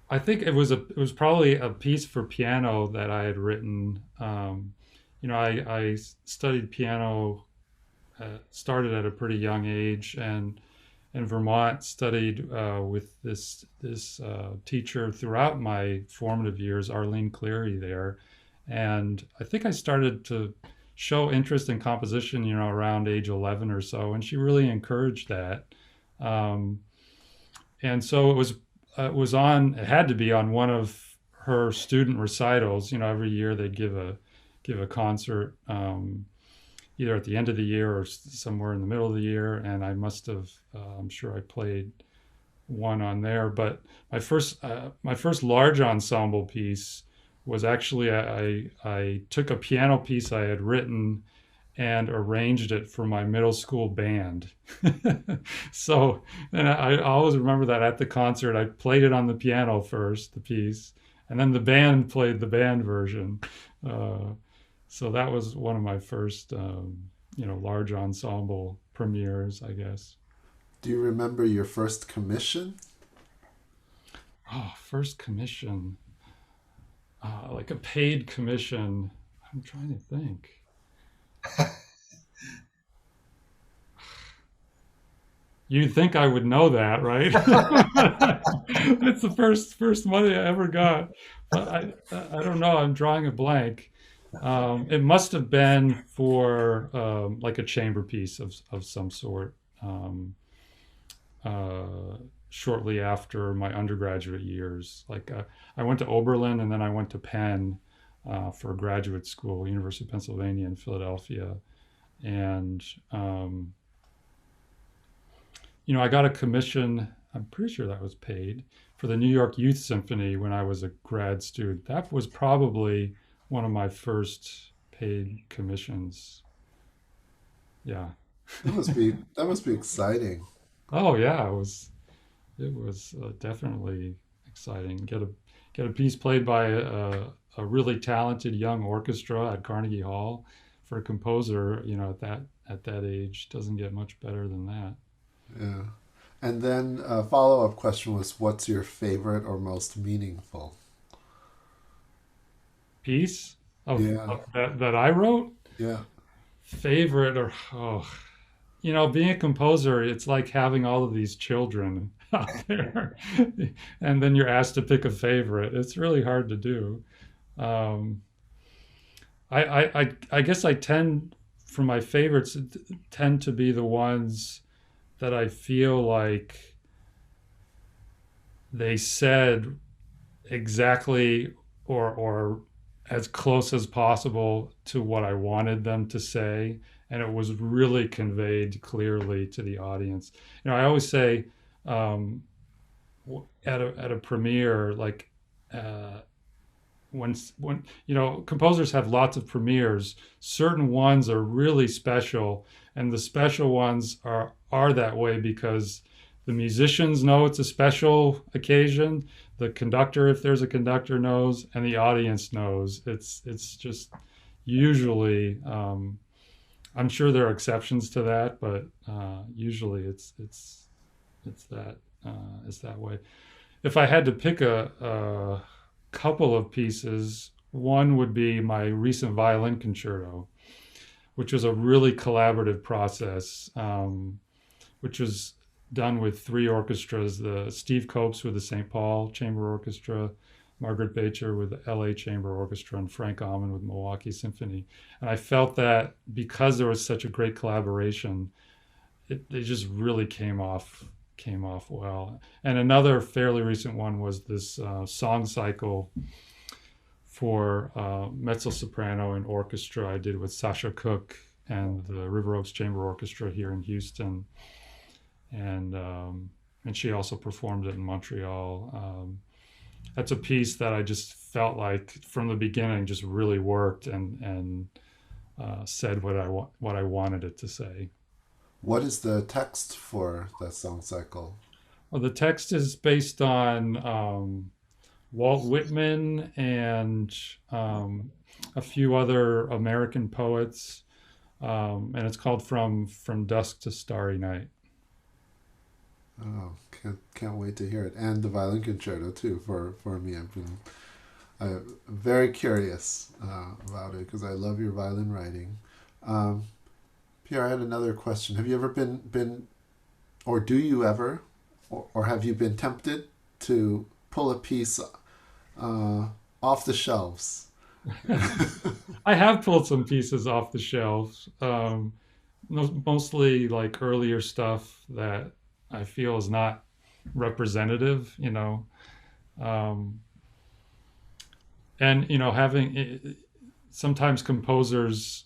I think it was probably a piece for piano that I had written. I studied piano, started at a pretty young age, and in Vermont studied with this teacher throughout my formative years, Arlene Cleary there, and I think I started to show interest in composition, around age 11 or so, and she really encouraged that. Um, and so it had to be on one of her student recitals. Every year they'd give a concert, either at the end of the year or somewhere in the middle of the year, and I must have, I'm sure I played one on there. But my first large ensemble piece was actually, I took a piano piece I had written and arranged it for my middle school band. So, and I always remember that at the concert, I played it on the piano first, the piece, and then the band played the band version. Uh, so that was one of my first, large ensemble premieres, I guess. Do you remember your first commission? Oh, first commission, like a paid commission. I'm trying to think. You'd think I would know that, right? It's the first money I ever got. But I don't know. I'm drawing a blank. It must have been for like a chamber piece of some sort. Uh, Shortly after my undergraduate years, like I went to Oberlin and then I went to Penn for graduate school, University of Pennsylvania in Philadelphia, and I got a commission. I'm pretty sure that was paid for the New York Youth Symphony when I was a grad student. That was probably one of my first paid commissions. Yeah. That must be exciting. Oh yeah, it was definitely exciting. Get a piece played by a really talented young orchestra at Carnegie Hall. For a composer, at that age, doesn't get much better than that. Yeah. And then a follow-up question was, what's your favorite or most meaningful? Piece Yeah. of that I wrote. Yeah. Favorite, or being a composer, it's like having all of these children out there, and then you're asked to pick a favorite. It's really hard to do. Um, I guess I tend, for my favorites, tend to be the ones that I feel like they said exactly, or as close as possible to what I wanted them to say, and it was really conveyed clearly to the audience. I always say, um, at a premiere, like, uh, when composers have lots of premieres, certain ones are really special, and the special ones are that way because the musicians know it's a special occasion, the conductor, if there's a conductor, knows, and the audience knows. It's just usually, I'm sure there are exceptions to that, but usually it's that it's that way. If I had to pick a couple of pieces, One would be my recent violin concerto, which was a really collaborative process, which was done with three orchestras: the Steve Copes with the St. Paul Chamber Orchestra, Margaret Beecher with the LA Chamber Orchestra, and Frank Allman with Milwaukee Symphony. And I felt that because there was such a great collaboration, it just really came off well. And another fairly recent one was this song cycle for mezzo soprano and orchestra I did with Sasha Cook and the River Oaks Chamber Orchestra here in Houston, and she also performed it in Montreal. That's a piece that I just felt like from the beginning just really worked and said what I wanted it to say. What is the text for that song cycle? Well, the text is based on Walt Whitman and a few other American poets, and it's called From Dusk to Starry Night. Oh, can't wait to hear it, and the violin concerto too. For me, I've been very curious about it because I love your violin writing. Um, Pierre, I had another question. Have you ever been or do you ever, or have you been tempted to pull a piece off the shelves? I have pulled some pieces off the shelves, mostly like earlier stuff that I feel is not representative, um, and having sometimes composers,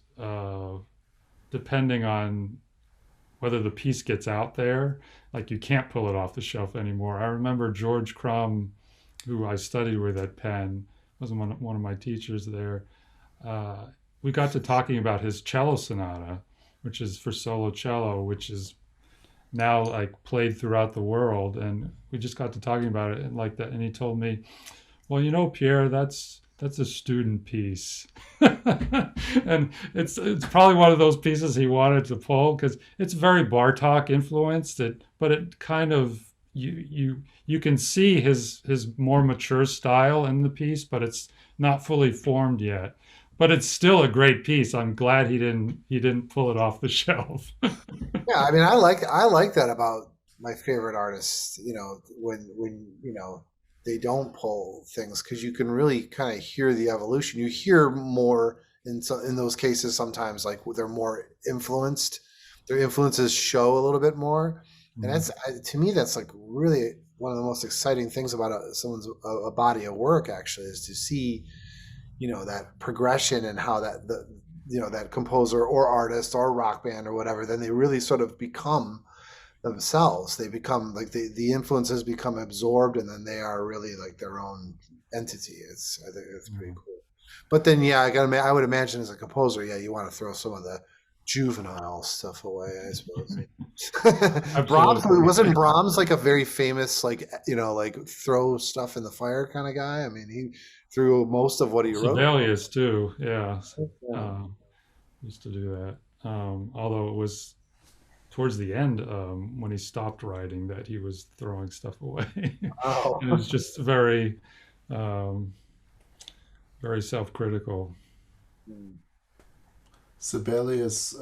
depending on whether the piece gets out there, like you can't pull it off the shelf anymore. I remember George Crumb, who I studied with at Penn, was one of my teachers there. Uh, we got to talking about his cello sonata, which is for solo cello, which is now like played throughout the world, and we just got to talking about it and like that, and he told me, well, Pierre, that's a student piece. And it's probably one of those pieces he wanted to pull because it's very Bartok influenced, but it kind of you can see his more mature style in the piece, but it's not fully formed yet. But it's still a great piece. I'm glad he didn't pull it off the shelf. Yeah, I mean, I like that about my favorite artists. When they don't pull things because you can really kind of hear the evolution. You hear more in those cases sometimes like they're more influenced. Their influences show a little bit more, and Mhm. to me that's like really one of the most exciting things about someone's a body of work actually is to see that progression and how that composer or artist or rock band or whatever, then they really sort of become themselves. They become like the influences become absorbed, and then they are really like their own entity. I think it's pretty Mhm. cool. But then, yeah, I would imagine as a composer, yeah, you want to throw some of the juvenile stuff away, I suppose. Brahms Absolutely. wasn't Brahms like a very famous like throw stuff in the fire kind of guy. I mean, he threw most of what he wrote. Sibelius too, yeah. Yeah. Um, Used to do that. Although it was towards the end, when he stopped writing, that he was throwing stuff away. Oh. And it was just very, um, very self-critical. Sibelius,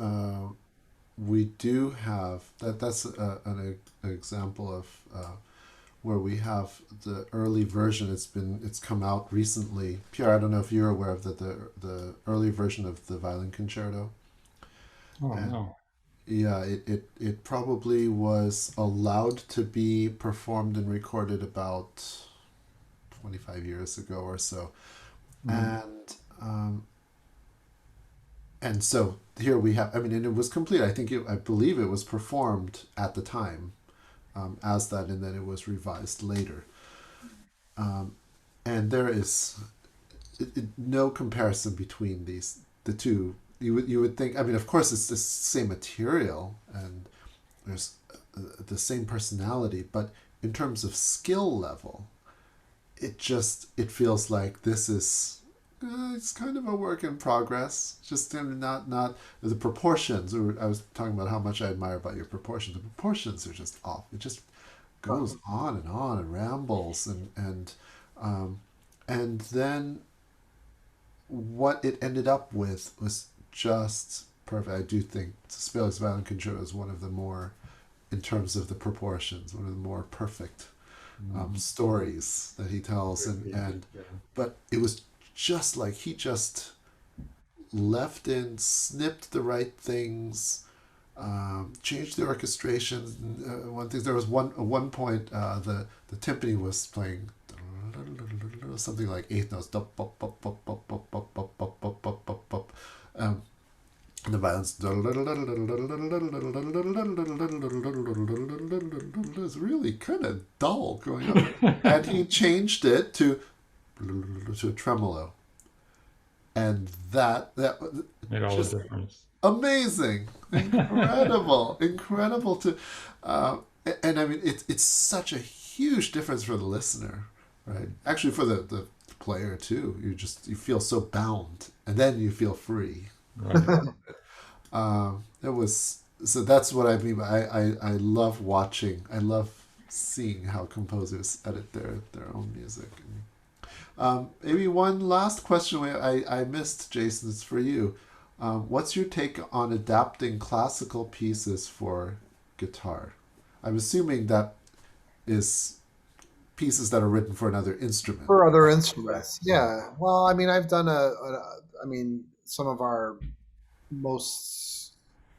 we do have that. That's an example of where we have the early version. It's come out recently. Pierre, I don't know if you're aware of the early version of the violin concerto. Oh And no. yeah, it probably was allowed to be performed and recorded about 25 years ago or so. Mhm. And so here we have, I mean, and it was complete. I believe it was performed at the time as that, and then it was revised later. Um, and there is no comparison between the two. You would think. I mean, of course, it's the same material and there's the same personality, but in terms of skill level, it feels like this is it's kind of a work in progress. Just not the proportions. I was talking about how much I admire about your proportions. The proportions are just off. It just goes on and rambles um, and then what it ended up with was just perfect. I do think Spiel's Violin Concerto is one of the more, in terms of the proportions, one of the more perfect stories that he tells, and but it was just like he just left in, snipped the right things, changed the orchestration. One thing, there was one point, the timpani was playing something like eighth notes, and the violins is really kind of dull going up, and he changed it to a tremolo, and that made all just the difference. amazing, incredible to, and I mean it's such a huge difference for the listener, right? Actually, for the player too. You feel so bound, and then you feel free. Right. It was, so that's what I mean. I love watching. I love seeing how composers edit their own music. Maybe one last question I missed, Jason. It's for you. What's your take on adapting classical pieces for guitar? I'm assuming that is pieces that are written for another instrument. For other instruments, yeah. Well, I mean, I've done I mean, some of our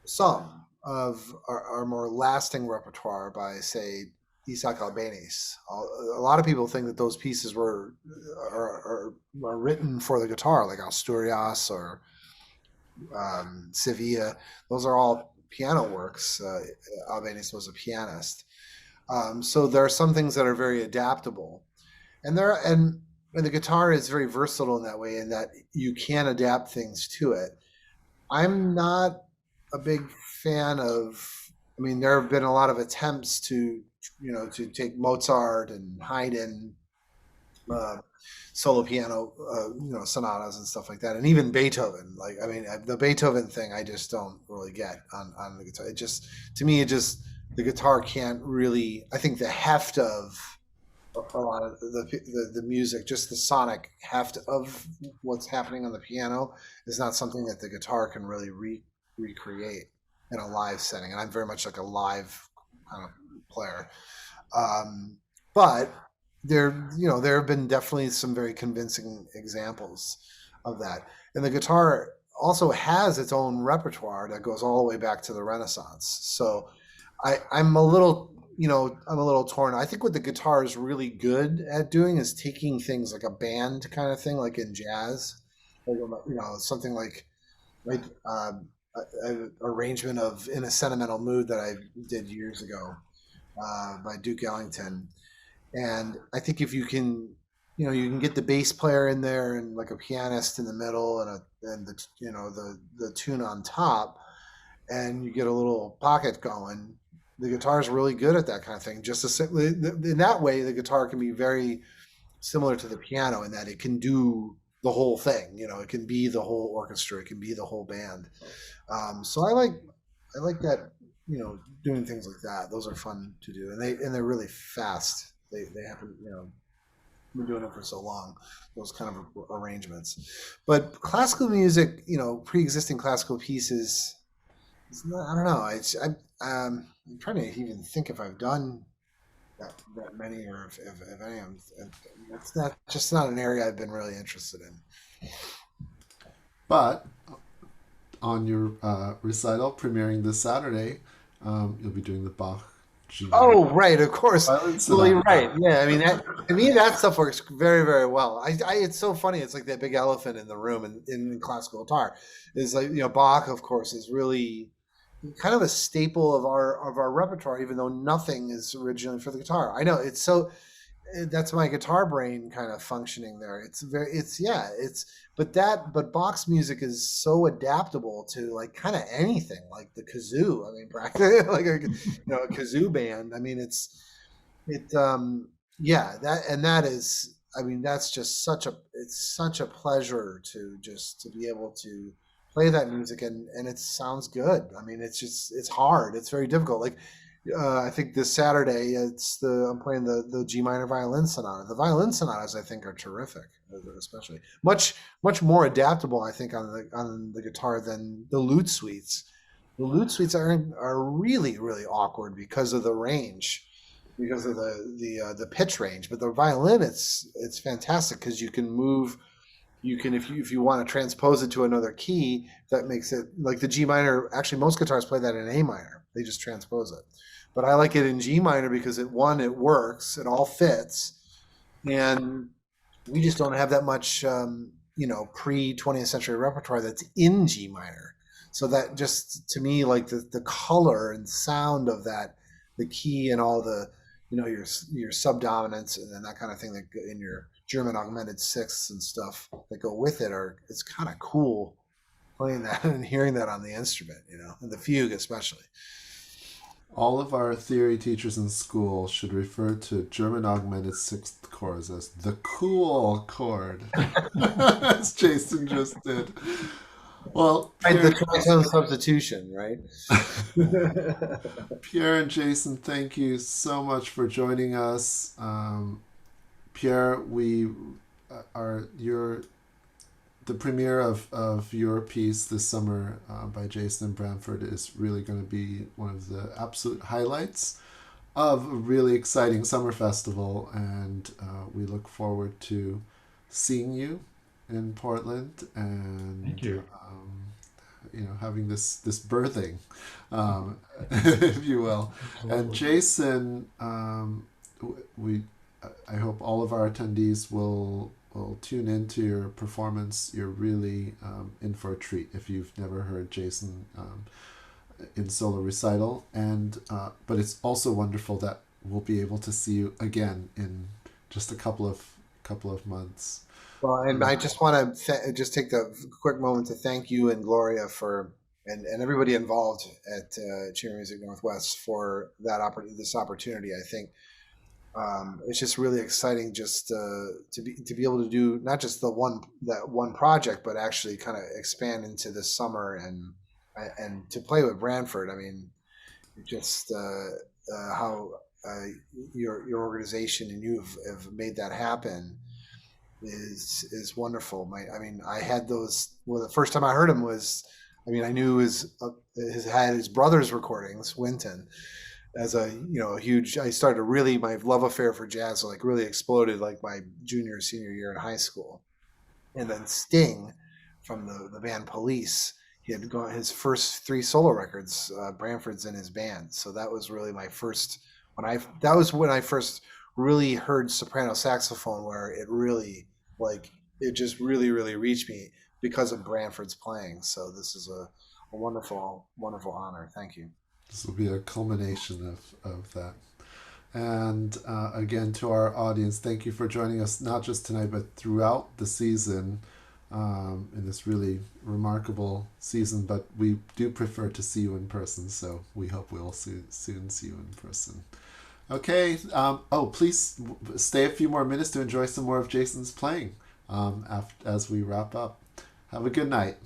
some of our more lasting repertoire by, say, Isaac Albéniz. A lot of people think that those pieces are written for the guitar, like Asturias or Sevilla. Those are all piano works. Albéniz was a pianist. So there are some things that are very adaptable, and the guitar is very versatile in that way, in that you can adapt things to it. I'm not a big fan of. I mean, there have been a lot of attempts to take Mozart and Haydn solo piano, sonatas and stuff like that, and even Beethoven. Like, I mean, the Beethoven thing, I just don't really get on the guitar. To me, the guitar can't really. I think the heft of a lot of the music, just the sonic heft of what's happening on the piano, is not something that the guitar can really recreate in a live setting. And I'm very much like a live kind of player. But there have been definitely some very convincing examples of that. And the guitar also has its own repertoire that goes all the way back to the Renaissance. So I'm a little torn. I think what the guitar is really good at doing is taking things like a band kind of thing, like in jazz, like, something like an arrangement of "In a Sentimental Mood" that I did years ago by Duke Ellington. And I think if you can, you can get the bass player in there and like a pianist in the middle and the tune on top, and you get a little pocket going. The guitar is really good at that kind of thing. In that way, the guitar can be very similar to the piano in that it can do the whole thing. It can be the whole orchestra. It can be the whole band. So I like that. Doing things like that. Those are fun to do, and they're really fast. They happen. Been doing it for so long. Those kind of arrangements, but classical music. Pre-existing classical pieces. I don't know. I'm trying to even think if I've done that many, or if any of them. It's not an area I've been really interested in. But on your recital premiering this Saturday, you'll be doing the Bach. Oh, right, of course. Absolutely right. Yeah, I mean, to me, that stuff works very, very well. It's so funny. It's like that big elephant in the room in classical guitar. Is like, Bach, of course, is really kind of a staple of our repertoire, even though nothing is originally for the guitar. I know it's so. That's my guitar brain kind of functioning there. But Bach's music is so adaptable to like kind of anything, like the kazoo. I mean, practically like a kazoo band. I mean, that is. I mean, that's just it's such a pleasure to be able to play that music, and it sounds good. I mean, it's hard. It's very difficult. Like, I think this Saturday I'm playing the G minor violin sonata. The violin sonatas I think are terrific, especially much more adaptable I think on the guitar than the lute suites. The lute suites are really really awkward because of the range, because of the pitch range. But the violin it's fantastic because you can move. You can if you want to transpose it to another key, that makes it like the G minor. Actually, most guitars play that in A minor. They just transpose it. But I like it in G minor because it works, it all fits, and we just don't have that much pre 20th century repertoire that's in G minor. So that just to me like the color and sound of that, the key and all the your subdominants and then that kind of thing that in your German augmented sixths and stuff that go with it it's kind of cool playing that and hearing that on the instrument, and the fugue especially. All of our theory teachers in school should refer to German augmented sixth chords as the cool chord, as Jason just did. Well, Right, Pierre, the tritone substitution, right? Pierre and Jason, thank you so much for joining us. Pierre, we are the premiere of your piece this summer by Jason and Branford is really going to be one of the absolute highlights of a really exciting summer festival, and we look forward to seeing you in Portland and Thank you. Having this birthing, if you will. Absolutely. And Jason, I hope all of our attendees will tune into your performance. You're really in for a treat if you've never heard Jason in solo recital, and but it's also wonderful that we'll be able to see you again in just a couple of months. Well, and I just want to just take the quick moment to thank you and Gloria and everybody involved at Chamber Music Northwest for this opportunity. I think it's just really exciting just to be able to do not just that one project, but actually kind of expand into this summer and to play with Branford. I mean, just how your organization and you have made that happen is wonderful. I had those. Well, the first time I heard him was, I knew had his brother's recordings, Winton, as a huge. I started really my love affair for jazz like really exploded like my junior senior year in high school, and then Sting from the band Police. He had gone his first 3 solo records. Branford's in his band, so that was really my first. That was when I first really heard soprano saxophone, where it really it just really really reached me because of Branford's playing. So this is a wonderful honor. Thank you. This will be a culmination of that. And again, to our audience, thank you for joining us, not just tonight, but throughout the season, in this really remarkable season. But we do prefer to see you in person, so we hope we'll soon see you in person. Okay. Please stay a few more minutes to enjoy some more of Jason's playing as we wrap up. Have a good night.